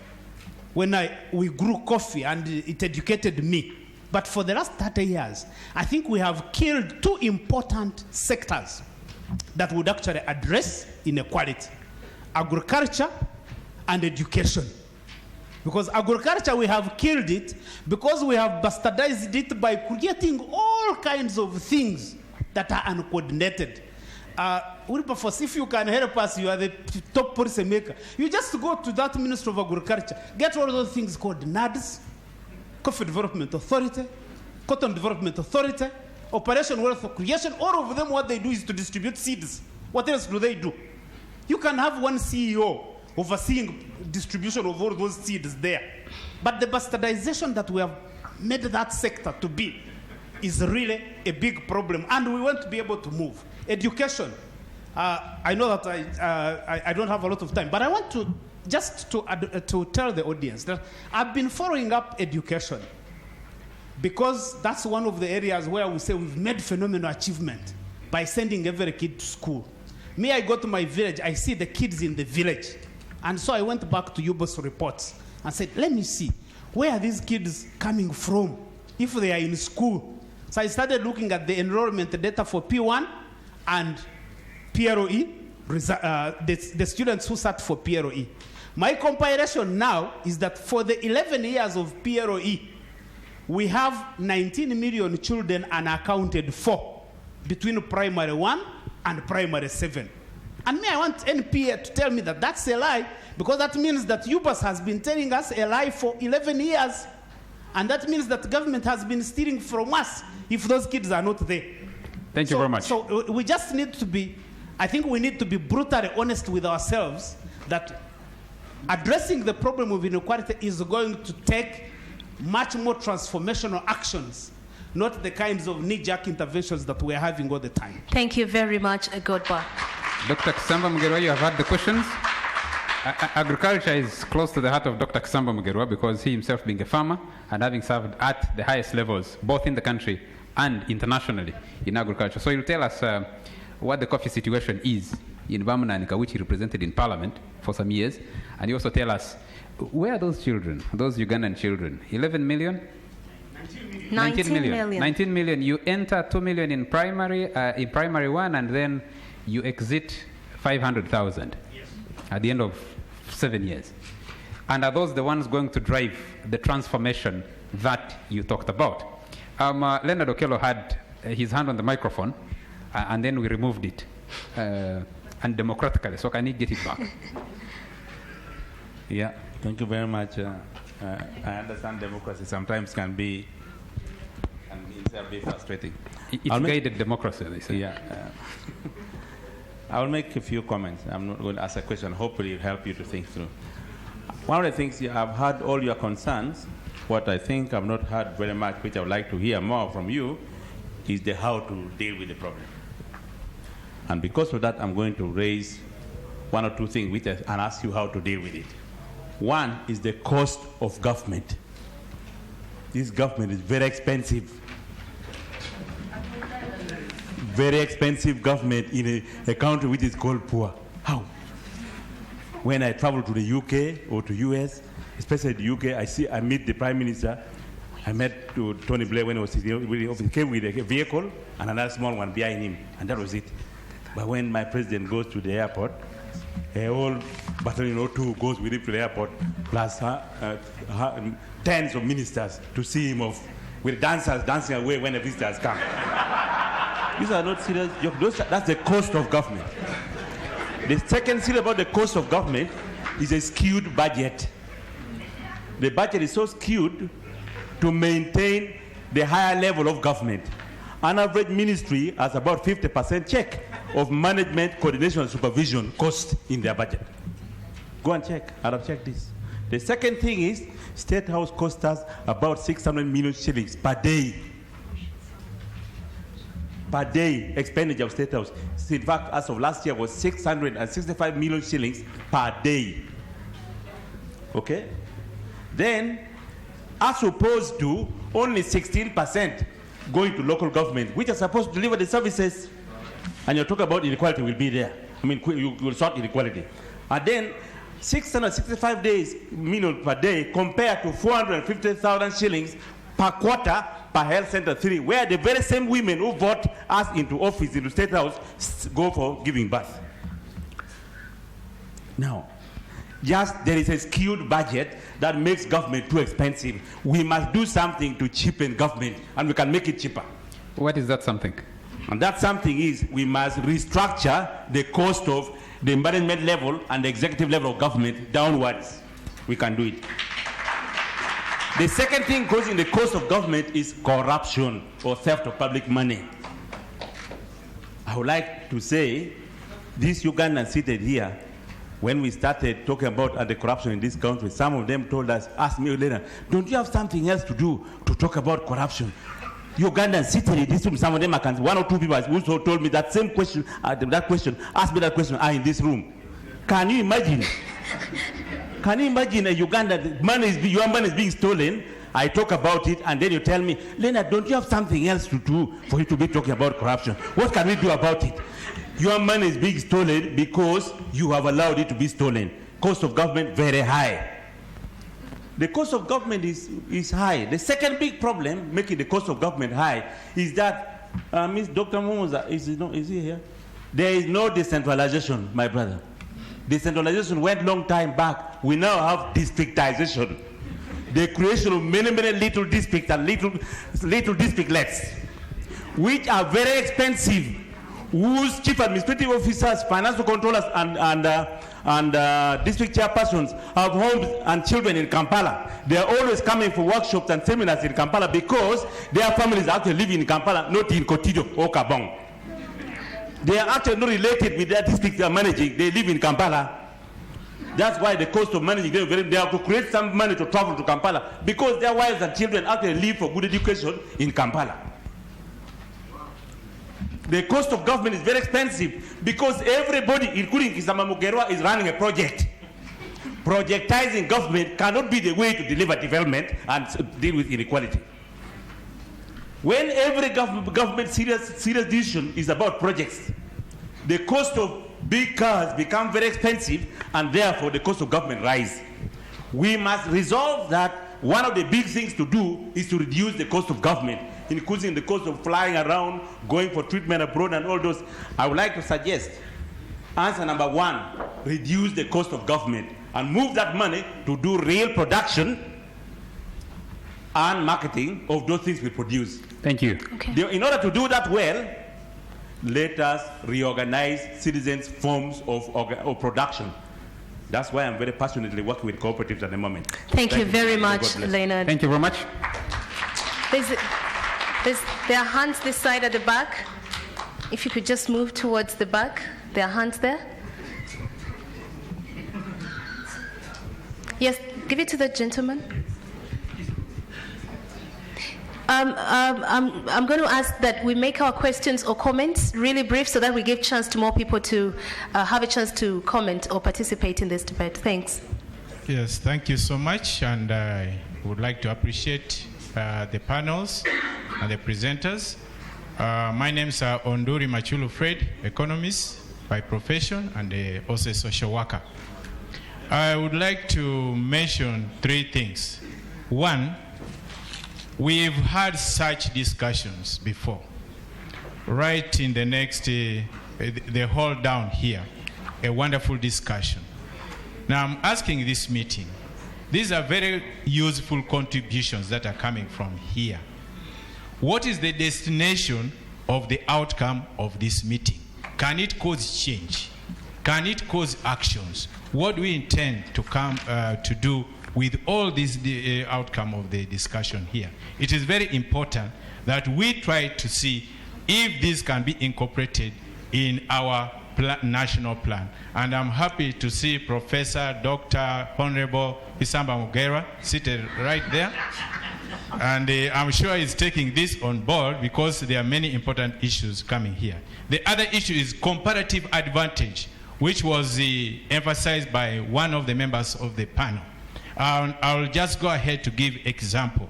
when we grew coffee and it educated me. But for the last 30 years, I think we have killed two important sectors that would actually address inequality: agriculture and education. Because agriculture, we have killed it because we have bastardized it by creating all kinds of things that are uncoordinated. Wilberforce, if you can help us, you are the top policy maker. You just go to that Minister of Agriculture, get all those things called NADS, Coffee Development Authority, Cotton Development Authority, Operation Wealth Creation. All of them, what they do is to distribute seeds. What else do they do? You can have one CEO overseeing distribution of all those seeds there. But the bastardization that we have made that sector to be is really a big problem, and we want to be able to move. Education. I know that I don't have a lot of time, but I want to just to tell the audience that I've been following up education, because that's one of the areas where we say we've made phenomenal achievement by sending every kid to school. Me, I go to my village, I see the kids in the village. And so I went back to UBOS reports and said, let me see, where are these kids coming from if they are in school? So I started looking at the enrollment data for P1 and PROE, the students who sat for PROE. My comparison now is that for the 11 years of PROE, we have 19 million children unaccounted for between primary 1 and primary 7. And me, I want NPA to tell me that that's a lie, because that means that UBAS has been telling us a lie for 11 years. And that means that the government has been stealing from us if those kids are not there. Thank you very much. So we just need to be, I think we need to be brutally honest with ourselves that addressing the problem of inequality is going to take much more transformational actions, not the kinds of knee-jerk interventions that we're having all the time. Thank you very much, Godba. Dr. Kisamba Mugerwa, you have heard the questions. Agriculture is close to the heart of Dr. Kisamba Mugerwa because he himself being a farmer and having served at the highest levels, both in the country and internationally in agriculture. So he'll tell us what the coffee situation is in Bamunanika, which he represented in Parliament for some years. And he also tell us, where are those children, those Ugandan children? 11 million? 19 million. 19 million. You enter 2 million in primary 1, and then you exit 500,000 at the end of 7 years. And are those the ones going to drive the transformation that you talked about? Leonard Okello had his hand on the microphone, and then we removed it and democratically. So can he get it back? Yeah, thank you very much. I understand democracy sometimes can be frustrating. It's guided democracy, they say. Yeah. I will make a few comments. I'm not going to ask a question. Hopefully it'll help you to think through. One of the things, I've heard all your concerns. What I think I've not heard very much, which I would like to hear more from you, is the how to deal with the problem. And because of that, I'm going to raise one or two things and ask you how to deal with it. One is the cost of government. This government is very expensive. Very expensive government in a country which is called poor. How? When I travel to the UK or to US, especially the UK, I meet the Prime Minister. I met Tony Blair when he was sitting. He came with a vehicle and another small one behind him, and that was it. But when my president goes to the airport, a whole battalion or two goes with him to the airport, plus tens of ministers to see him off, with dancers dancing away when the visitors come. These are not serious jokes. That's the cost of government. The second thing about the cost of government is a skewed budget. The budget is so skewed to maintain the higher level of government. An average ministry has about 50% check. of management, coordination, and supervision cost in their budget. Go and check. I've checked this. The second thing is State House costs us about 600 million shillings per day. Per day expenditure of State House. In fact, as of last year was 665 million shillings per day. Okay? Then, as opposed to only 16% going to local government, which are supposed to deliver the services, and you're talking about inequality will be there. I mean, you will sort inequality. And then 665 million per day compared to 450,000 shillings per quarter per health center 3, where the very same women who vote us into office, into State House, go for giving birth. Now, just there is a skewed budget that makes government too expensive. We must do something to cheapen government, and we can make it cheaper. What is that something? And that something is we must restructure the cost of the management level and the executive level of government downwards. We can do it. The second thing causing the cost of government is corruption or theft of public money. I would like to say, these Ugandans seated here, when we started talking about the corruption in this country, some of them told us, asked me later, don't you have something else to do to talk about corruption? Ugandans sitting in this room, some of them, one or two people also told me that same question, asked me that question, are in this room. Can you imagine? Can you imagine a Uganda, your money is being stolen, I talk about it, and then you tell me, Leonard, don't you have something else to do for you to be talking about corruption? What can we do about it? Your money is being stolen because you have allowed it to be stolen. Cost of government, very high. The cost of government is high. The second big problem making the cost of government high is that, Ms. Dr. Momoza, is he here? There is no decentralization, my brother. Decentralization went long time back. We now have districtization. The creation of many, many little districts and little districtlets, which are very expensive, whose chief administrative officers, financial controllers, and district chairpersons have homes and children in Kampala. They are always coming for workshops and seminars in Kampala because their families actually live in Kampala, not in Kotido or Kabong. They are actually not related with their district they are managing. They live in Kampala. That's why the cost of managing them, they have to create some money to travel to Kampala because their wives and children actually live for good education in Kampala. The cost of government is very expensive because everybody, including Kisama Mugerwa, is running a project. Projectizing government cannot be the way to deliver development and deal with inequality. When every government serious decision is about projects, the cost of big cars become very expensive, and therefore the cost of government rise. We must resolve that. One of the big things to do is to reduce the cost of government, including the cost of flying around, going for treatment abroad, and all those. I would like to suggest answer number one: reduce the cost of government and move that money to do real production and marketing of those things we produce. Thank you. Okay. In order to do that well, let us reorganize citizens' forms of production. That's why I'm very passionately working with cooperatives at the moment. Thank you very much, Leonard. Thank you very much. There are hands this side at the back. If you could just move towards the back. There are hands there. Yes, give it to the gentleman. I'm going to ask that we make our questions or comments really brief so that we give chance to more people to have a chance to comment or participate in this debate. Thanks. Yes, thank you so much. And I would like to appreciate the panels and the presenters. My name is Onduri Machulu Fred, economist by profession and also a social worker. I would like to mention three things. One, we've had such discussions before, right in the next, the hall down here, a wonderful discussion. Now I'm asking this meeting, these are very useful contributions that are coming from here. What is the destination of the outcome of this meeting? Can it cause change? Can it cause actions? What do we intend to come to do with all this outcome of the discussion here? It is very important that we try to see if this can be incorporated in our national plan. And I'm happy to see Professor Dr. Honorable Kisamba Mugera seated right there. And I'm sure he's taking this on board because there are many important issues coming here. The other issue is comparative advantage, which was emphasized by one of the members of the panel. I'll just go ahead to give example.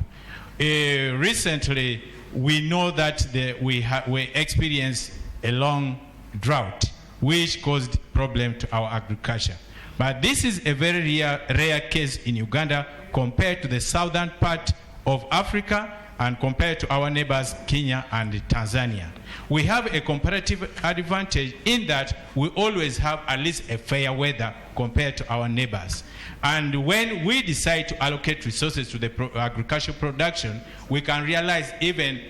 Recently, we know that we experienced a long drought, which caused problem to our agriculture. But this is a very rare case in Uganda compared to the southern part of Africa and compared to our neighbors Kenya and Tanzania. We have a comparative advantage in that we always have at least a fair weather compared to our neighbors. And when we decide to allocate resources to the agricultural production, we can realize even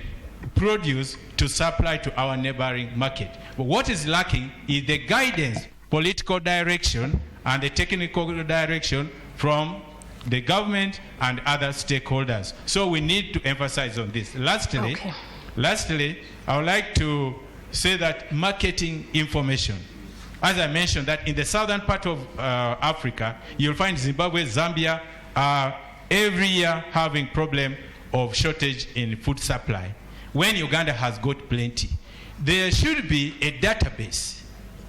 produce to supply to our neighboring market. But what is lacking is the guidance, political direction, and the technical direction from the government and other stakeholders. So we need to emphasize on this. Lastly, I would like to say that marketing information. As I mentioned, that in the southern part of Africa, you'll find Zimbabwe, Zambia, every year having problem of shortage in food supply, when Uganda has got plenty. There should be a database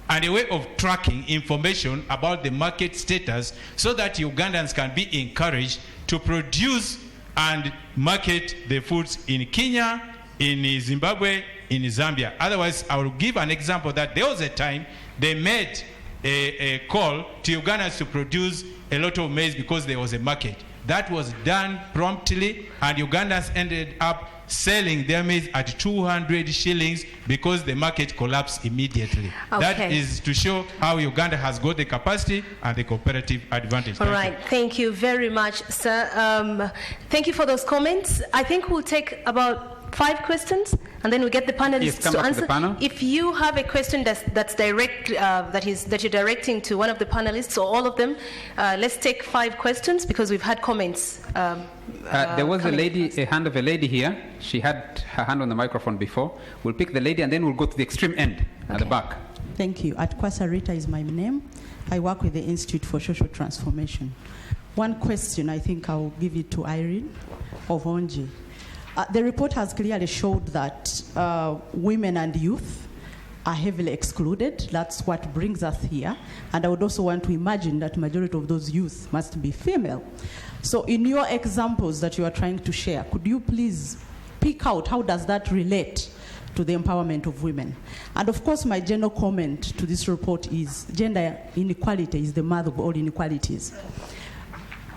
and a way of tracking information about the market status so that Ugandans can be encouraged to produce and market the foods in Kenya, in Zimbabwe, in Zambia. Otherwise, I will give an example that there was a time they made a call to Ugandans to produce a lot of maize because there was a market. That was done promptly, and Ugandans ended up selling their maize at 200 shillings because the market collapsed immediately. Okay. That is to show how Uganda has got the capacity and the comparative advantage. All right, thank you very much, sir. Thank you for those comments. I think we'll take about 5 questions, and then we get the panelists to answer. If you have a question that's direct, that you're directing to one of the panelists or all of them, let's take 5 questions because we've had comments. There was a hand of a lady here. She had her hand on the microphone before. We'll pick the lady and then we'll go to the extreme end at the back. Thank you. Atkwasa Rita is my name. I work with the Institute for Social Transformation. One question, I think I'll give it to Irene Ovonji. The report has clearly showed that women and youth are heavily excluded. That's what brings us here. And I would also want to imagine that majority of those youth must be female. So in your examples that you are trying to share, could you please pick out how does that relate to the empowerment of women? And of course, my general comment to this report is gender inequality is the mother of all inequalities.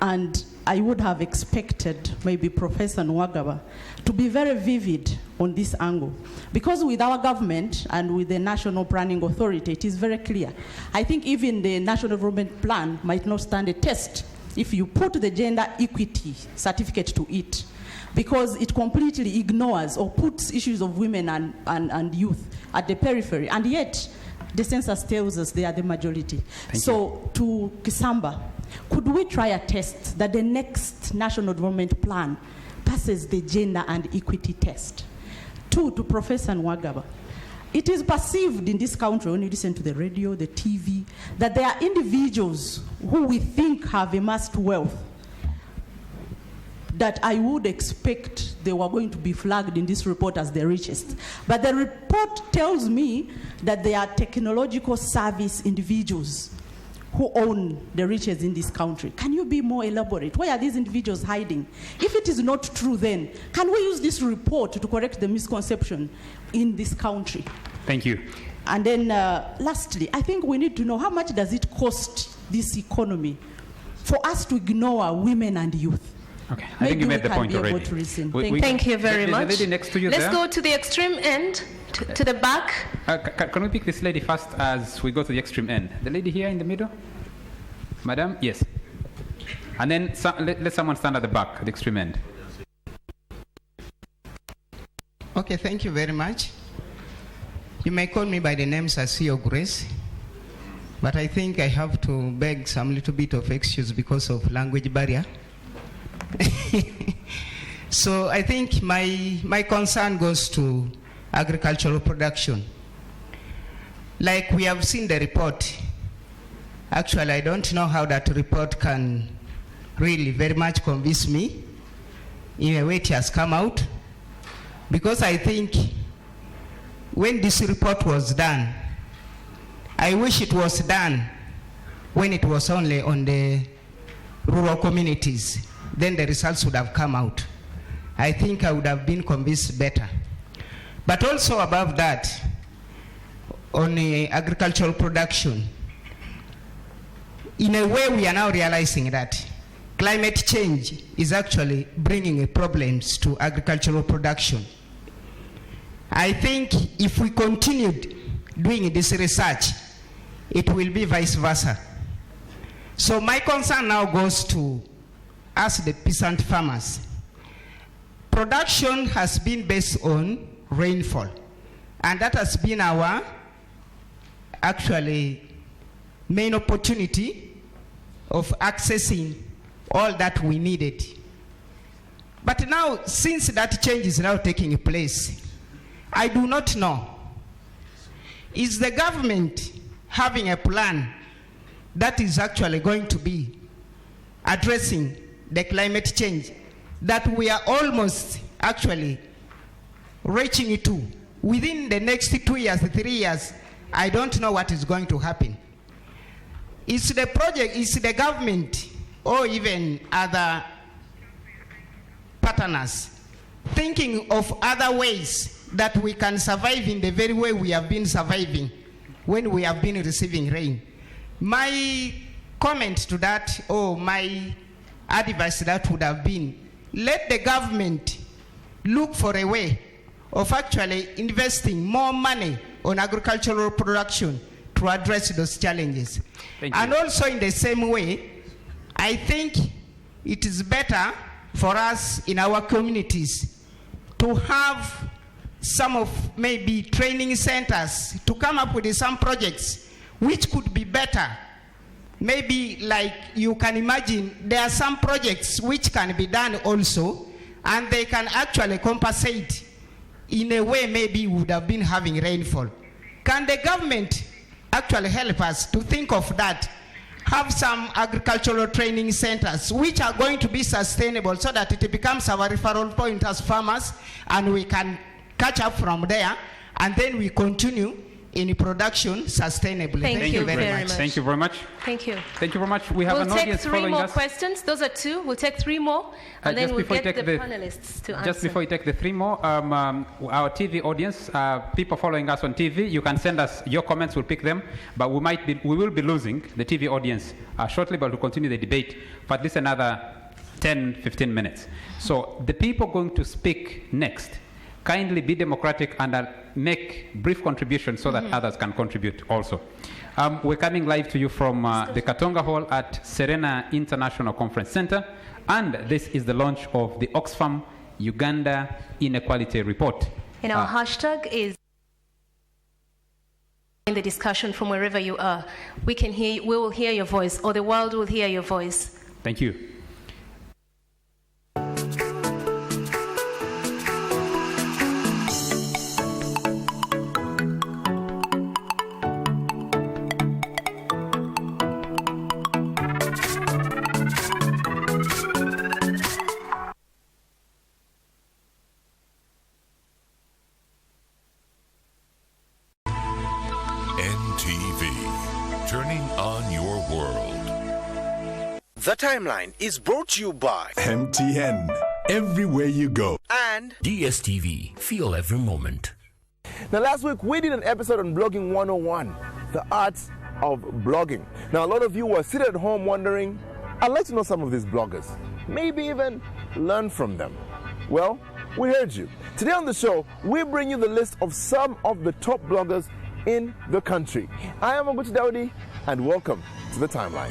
And I would have expected maybe Professor Nwagaba to be very vivid on this angle. Because with our government and with the National Planning Authority, it is very clear. I think even the National Development Plan might not stand a test if you put the gender equity certificate to it, because it completely ignores or puts issues of women and youth at the periphery. And yet, the census tells us they are the majority. So to Kisamba, could we try a test that the next National Development Plan passes the gender and equity test? 2, to Professor Nwagaba. It is perceived in this country, when you listen to the radio, the TV, that there are individuals who we think have amassed wealth that I would expect they were going to be flagged in this report as the richest. But the report tells me that they are technological service individuals who own the riches in this country. Can you be more elaborate? Where are these individuals hiding? If it is not true, then can we use this report to correct the misconception in this country? Thank you. And then lastly, I think we need to know how much does it cost this economy for us to ignore women and youth? Okay, I think you made the point already. Thank you very much. There's a lady next to you. Let's go to the extreme end, to the back. Can we pick this lady first as we go to the extreme end? The lady here in the middle? Madam? Yes. And then let someone stand at the back, at the extreme end. Okay, thank you very much. You may call me by the name Sasio Grace, but I think I have to beg some little bit of excuse because of language barrier. So I think my concern goes to agricultural production. like we have seen the report. Actually, I don't know how that report can really very much convince me in a way it has come out, because I think when this report was done, I wish it was done when it was only on the rural communities. Then the results would have come out. I think I would have been convinced better. But also above that, on agricultural production, in a way we are now realizing that climate change is actually bringing problems to agricultural production. I think if we continued doing this research, it will be vice versa. So my concern now goes to us, the peasant farmers. Production has been based on rainfall, and that has been our actually main opportunity of accessing all that we needed. But now, since that change is now taking place, I do not know, is the government having a plan that is actually going to be addressing the climate change that we are almost actually reaching to within the next 2 years, 3 years? I don't know what is going to happen. Is the project, is the government, or even other partners thinking of other ways that we can survive in the very way we have been surviving when we have been receiving rain? My comment to that, or my advice to that would have been, let the government look for a way of actually investing more money on agricultural production to address those challenges. And also in the same way, I think it is better for us in our communities to have some of maybe training centers to come up with some projects which could be better. Maybe like you can imagine, there are some projects which can be done also, and they can actually compensate in a way maybe we would have been having rainfall. Can the government actually help us to think of that? Have some agricultural training centers which are going to be sustainable so that it becomes our referral point as farmers, and we can catch up from there, and then we continue in production sustainably. Thank you very much. Thank you very much. Thank you. Thank you very much. We have an audience following us. We'll take 3 more questions. Those are 2. We'll take 3 more, and then we'll get the panelists to answer. Just before you take the 3 more, our TV audience, people following us on TV, you can send us your comments. We'll pick them, but we will be losing the TV audience shortly, but we'll continue the debate for at least another 10-15 minutes. So the people going to speak next, kindly be democratic and make brief contributions so that others can contribute also. We're coming live to you from the Katonga Hall at Serena International Conference Center, and this is the launch of the Oxfam Uganda Inequality Report. And our hashtag is in the discussion from wherever you are. We will hear your voice, or the world will hear your voice. Thank you. Turning on your world. The Timeline is brought to you by MTN. Everywhere you go. And DSTV. Feel every moment. Now, last week we did an episode on Blogging 101, the arts of blogging. Now, a lot of you were sitting at home wondering, I'd like to know some of these bloggers, maybe even learn from them. Well, we heard you. Today on the show, we bring you the list of some of the top bloggers in the country. I am Oguchi Daudi, and welcome to The Timeline.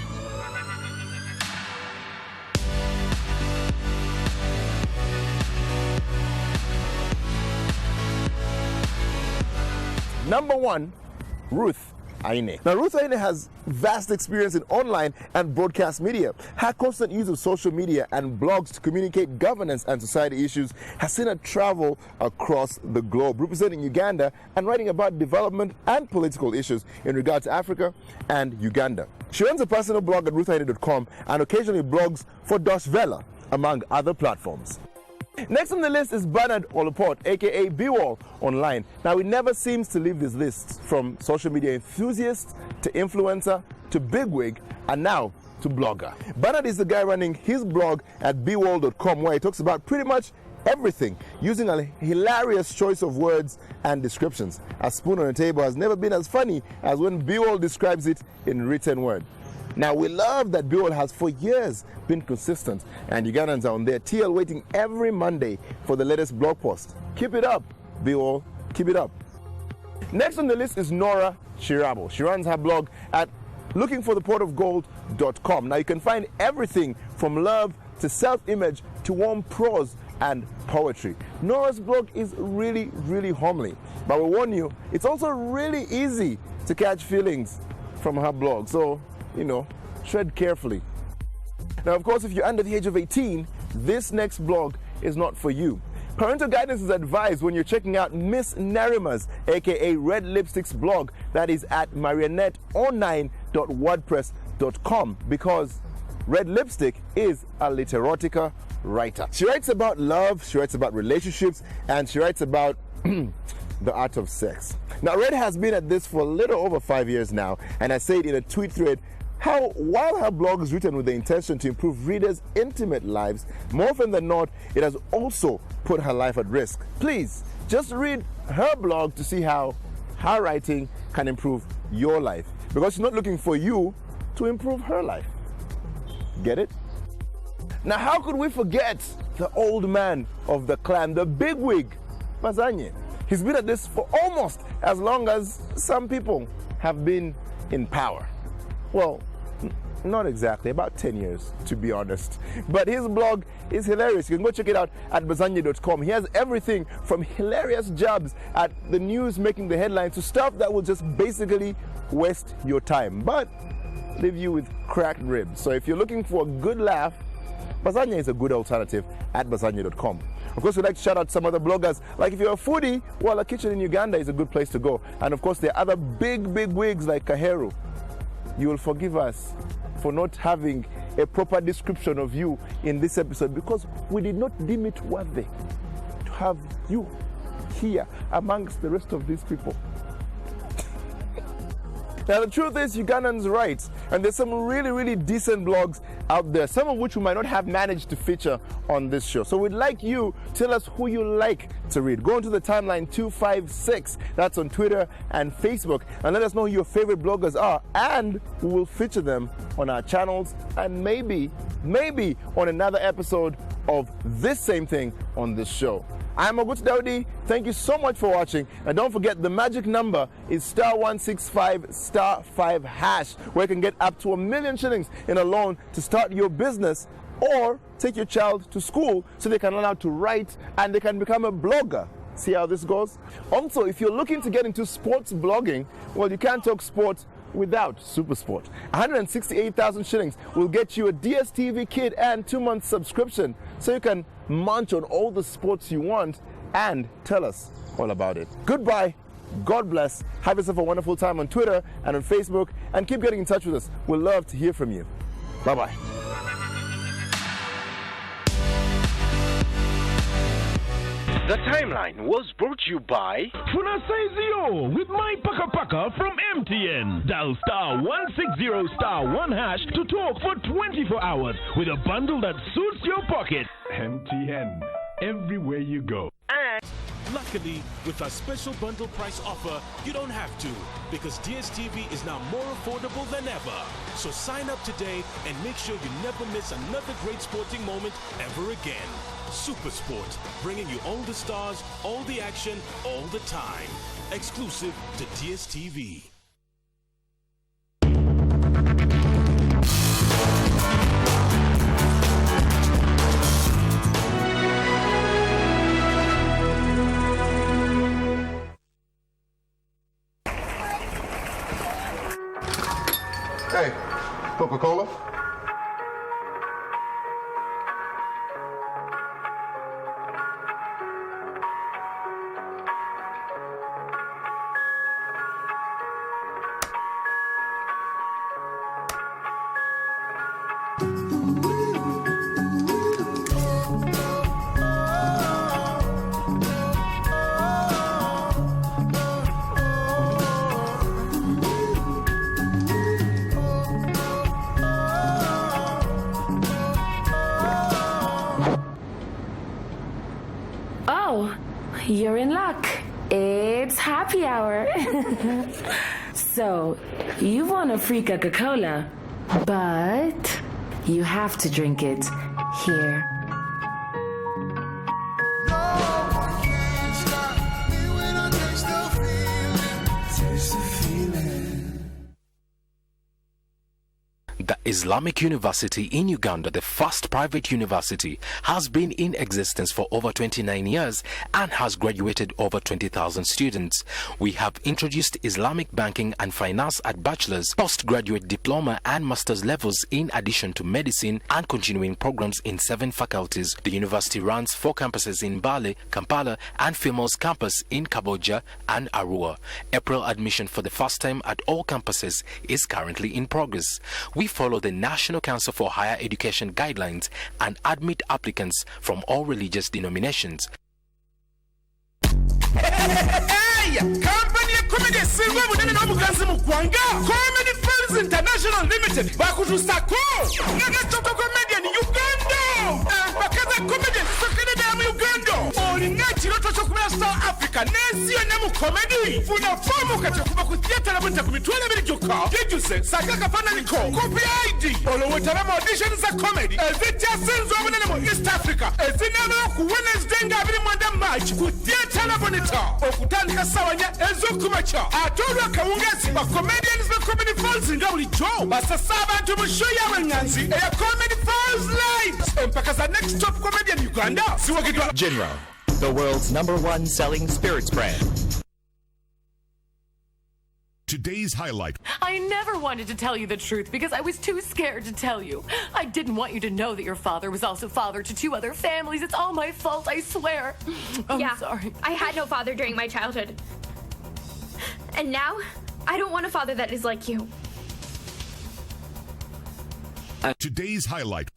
Number 1, Ruth Aine. Now, Ruth Aine has vast experience in online and broadcast media. Her constant use of social media and blogs to communicate governance and society issues has seen her travel across the globe, representing Uganda and writing about development and political issues in regard to Africa and Uganda. She runs a personal blog at ruthaine.com and occasionally blogs for Deutsche Welle, among other platforms. Next on the list is Bernard Oloport, aka B-Wall online. Now, he never seems to leave this list, from social media enthusiast to influencer to bigwig and now to blogger. Bernard is the guy running his blog at bwall.com, where he talks about pretty much everything using a hilarious choice of words and descriptions. A spoon on a table has never been as funny as when B-Wall describes it in written word. Now, we love that B-Wall has for years been consistent, and Ugandans are on their TL waiting every Monday for the latest blog post. Keep it up, B-Wall, keep it up. Next on the list is Nora Chirabo. She runs her blog at lookingforthepotofgold.com. Now, you can find everything from love to self-image to warm prose and poetry. Nora's blog is really, really homely, but we warn you, it's also really easy to catch feelings from her blog. So, you know, tread carefully. Now, of course, if you're under the age of 18, this next blog is not for you. Parental guidance is advised when you're checking out Miss Narima's, aka Red Lipstick's blog, that is at marionette09.wordpress.com, because Red Lipstick is a literotica writer. She writes about love, she writes about relationships, and she writes about the art of sex. Now, Red has been at this for a little over 5 years now, and I said in a tweet thread how, while her blog is written with the intention to improve readers' intimate lives, more often than not, it has also put her life at risk. Please, just read her blog to see how her writing can improve your life, because she's not looking for you to improve her life. Get it? Now, how could we forget the old man of the clan, the bigwig, Bazanye? He's been at this for almost as long as some people have been in power. Well, not exactly, about 10 years, to be honest. But his blog is hilarious. You can go check it out at bazanye.com. He has everything from hilarious jabs at the news making the headlines to stuff that will just basically waste your time, but leave you with cracked ribs. So if you're looking for a good laugh, Bazanye is a good alternative at bazanye.com. Of course, we'd like to shout out some other bloggers. Like if you're a foodie, well, a kitchen in Uganda is a good place to go. And of course, there are other big wigs like Kaheru. You will forgive us for not having a proper description of you in this episode, because we did not deem it worthy to have you here amongst the rest of these people. Now, the truth is, Ugandans write, and there's some really, really decent blogs out there, some of which we might not have managed to feature on this show. So we'd like you to tell us who you like to read. Go into the timeline 256, that's on Twitter and Facebook, and let us know who your favorite bloggers are, and we will feature them on our channels, and maybe on another episode of this same thing on this show. I'm Ogut Daudi. Thank you so much for watching. And don't forget, the magic number is *165*5#, where you can get up to 1 million shillings in a loan to start your business or take your child to school so they can learn how to write and they can become a blogger. See how this goes? Also, if you're looking to get into sports blogging, well, you can't talk sports without SuperSport. 168,000 shillings will get you a DSTV kid and 2-month subscription, so you can munch on all the sports you want and tell us all about it. Goodbye, God bless, have yourself a wonderful time on Twitter and on Facebook, and keep getting in touch with us. We'd love to hear from you. Bye-bye. The Timeline was brought to you by Funasizio with my Paka Paka from MTN. Dial *160*1# to talk for 24 hours with a bundle that suits your pocket. MTN, everywhere you go. Luckily, with our special bundle price offer, you don't have to, because DSTV is now more affordable than ever. So sign up today and make sure you never miss another great sporting moment ever again. SuperSport, bringing you all the stars, all the action, all the time. Exclusive to DSTV. Hey, Coca-Cola? Oh, you're in luck. It's happy hour. So, you want a free Coca-Cola, but you have to drink it here. The Islamic University in Uganda, the first private university, has been in existence for over 29 years and has graduated over 20,000 students. We have introduced Islamic banking and finance at bachelor's, postgraduate diploma and master's levels in addition to medicine and continuing programs in 7 faculties. The university runs 4 campuses in Bale, Kampala and Females campus in Kaboja and Arua. April admission for the first time at all campuses is currently in progress. We follow the National Council for Higher Education guidelines and admit applicants from all religious denominations. Hey, company comedy silver munene n'omuganzi mu ggwanga Comedy Films International Limited bakutusako n'agatoko comedian Uganda bakaza comedian sokedde mu Uganda olina ekiroto ky'okubeera South Africa n'ensi yonna mu comedy funa fomu kati okuva ku theatre labonta ku mitwalo 2 gyokka jejuse saka kafananiko copy ID olowetaba mu audition za comedy ezikyasinze obunene mu East Africa ezinaba ku Wednesday nga 29 March ku theatre labonta okutandika sawanya ezokumacha atolwa kawungezi ba comedians ba Comedy Falls nga bulijjo basasa abantu mu show y'abanyanzi eya Comedy Falls Live empaka za next top comedian Uganda siwagidwa General, the world's #1 selling spirits brand. Today's highlight. I never wanted to tell you the truth because I was too scared to tell you. I didn't want you to know that your father was also father to 2 other families. It's all my fault, I swear. I'm sorry. I had no father during my childhood. And now, I don't want a father that is like you. Today's highlight.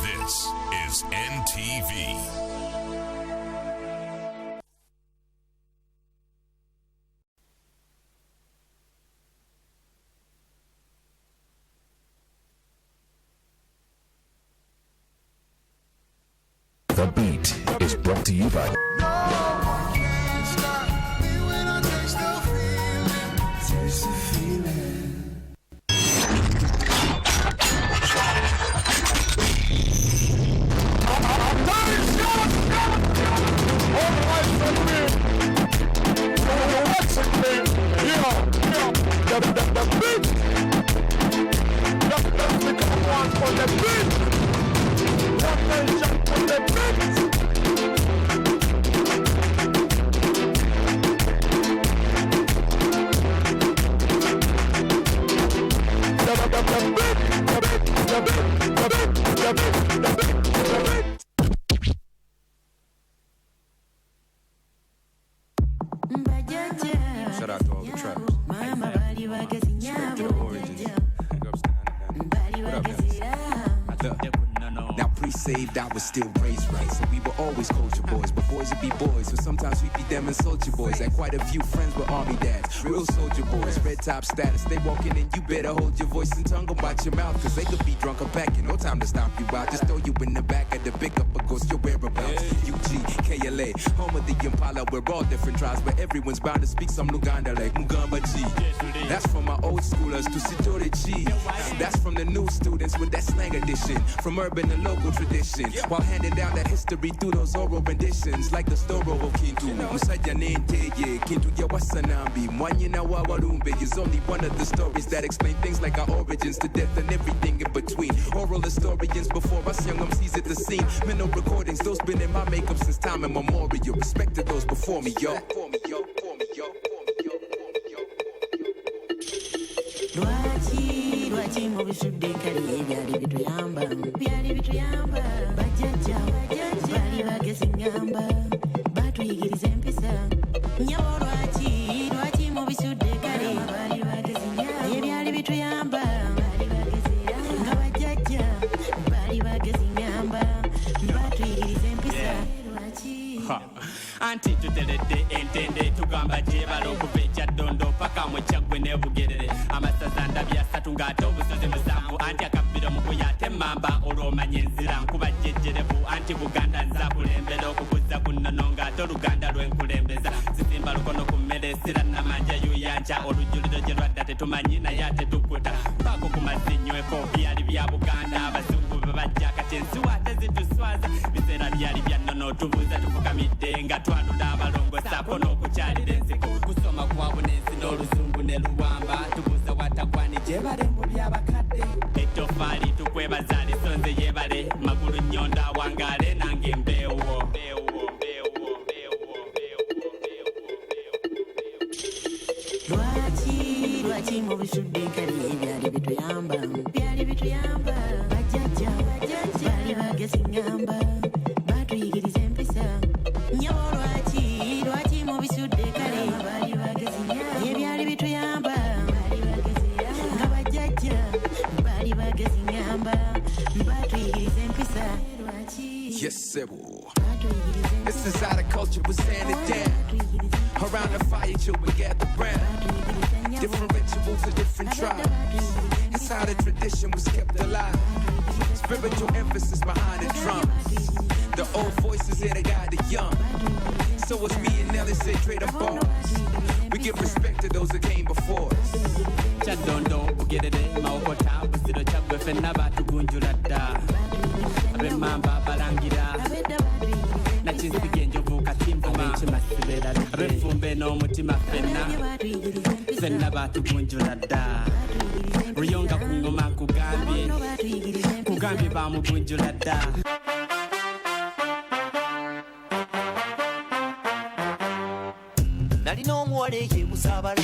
This is NTV. The Beat is brought to you by Shout out to all the trappers. Now pre-saved, I was still raised right, so we were always culture boys, but boys would be boys, so sometimes we'd be them and soldier boys. Had quite a few friends with army dads, real soldier boys, red top status. They walking in, you better hold your voice and tongue about your mouth, cause they could be drunk or packing. No time to stop you out, just throw you in the back of the pickup or ghost your whereabouts. UG, KLA, home of the Impala, we're all different tribes, but everyone's bound to speak some Luganda like Mugamba G. That's from my old schoolers to Sitori G. That's from the new students with that slang edition, from urban to local tradition while handing down that history through those oral renditions like the Storo of Kintu. Musajja Nenteye, Kintu Yawasanambi, Mwanyina Wawarumbe is only one of the stories that explain things like our origins to death and everything in between. Oral historians before us young MCs at the scene. Mental recordings, those been in my makeup since time immemorial. Respect to those before me, yo. Lwaki mu bisudde kali ebyali bituyamba bajjajja bali bagezi ngamba batuyigiriza empisa nyawo lwaki mu bisudde kali ebyali bituyamba nga bajjajja bali bagezi ngamba batuyigiriza empisa anti tuteredde entende tugamba gyebala okuva ekyaddondo paka mu kyaggwe nebugerere amasaza ndabya asatu ng'ate obusozi musanvu anti akabbiro mukuya ate emmamba olw'omanya enzira nkuba jjejjerevu anti buganda nzakulembera okukuza ku nnono ng'ate oluganda lwenkulembeza zisimba lukono ku mmere esira namanja yuyanca olujjuliro gye lwadda tetumanyi naye ate tukuta paako ku mazinyweko byali bya buganda abazungu bebajja kati ensiwa ate zituswaza biseera byali bya nnono tubuuza tufukamidde nga twalula abalongo saako n'okukyalira ensiko kusoma kwa bunensi n'oluzungu ne luwamba tubuuza watagwani gyebale mu byabakadde ettofaali tukwebaza lisonze yebale magulu nnyonda wangaale nange embeewo lwaki mu bisudde kali ebyali bituyamba bajjajja bali bagezi ngamba batuyigiriza empisa nyawo lwaki mu bisudde kale ebyali bituyamba nga bajjajja bali bagezi ngamba batuyigiriza empisa Yes, sir. This is how the culture was handed down. Around the fire, children gather round. Different rituals of different tribes. It's how the tradition was kept alive. Spiritual emphasis behind the drums. The old voices here, they guide the young. So it's me and Nelly say trade them bars. We give respect to those that came before us. Chadondo, bugerere, maokota, busiro chagwe fenna batugunjula dda. Abemamba balangira. Nakinsige enjovu katimvuma. Abefumbe n'omutima fenna batugunjula dda. Ruyonga ku ngoma kugambye bamugunjula dda. Nalina omuwala eyeebusabala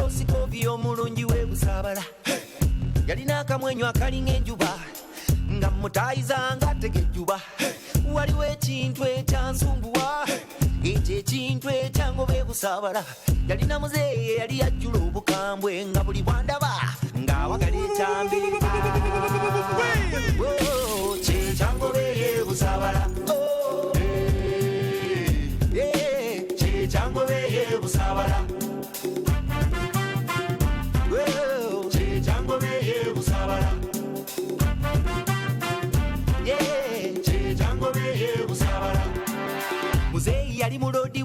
osikovi omulungi weebusabala yalina akamwenyu akalinga enjuba nga mutaayiza nga tegejjuba waliwo ekintu ekyansumbuwa ekyo ekintu ekyangoba ebusabala yalina muzeeye yali yajjula obukambwe nga buli bwandaba ng'awagala ekyambe kyekyangoba eyebusabala kyekyangoba eyebusabala kyekyangoba eyebusabala kyekyangoba eyebusabala muzeeyi yali mulodi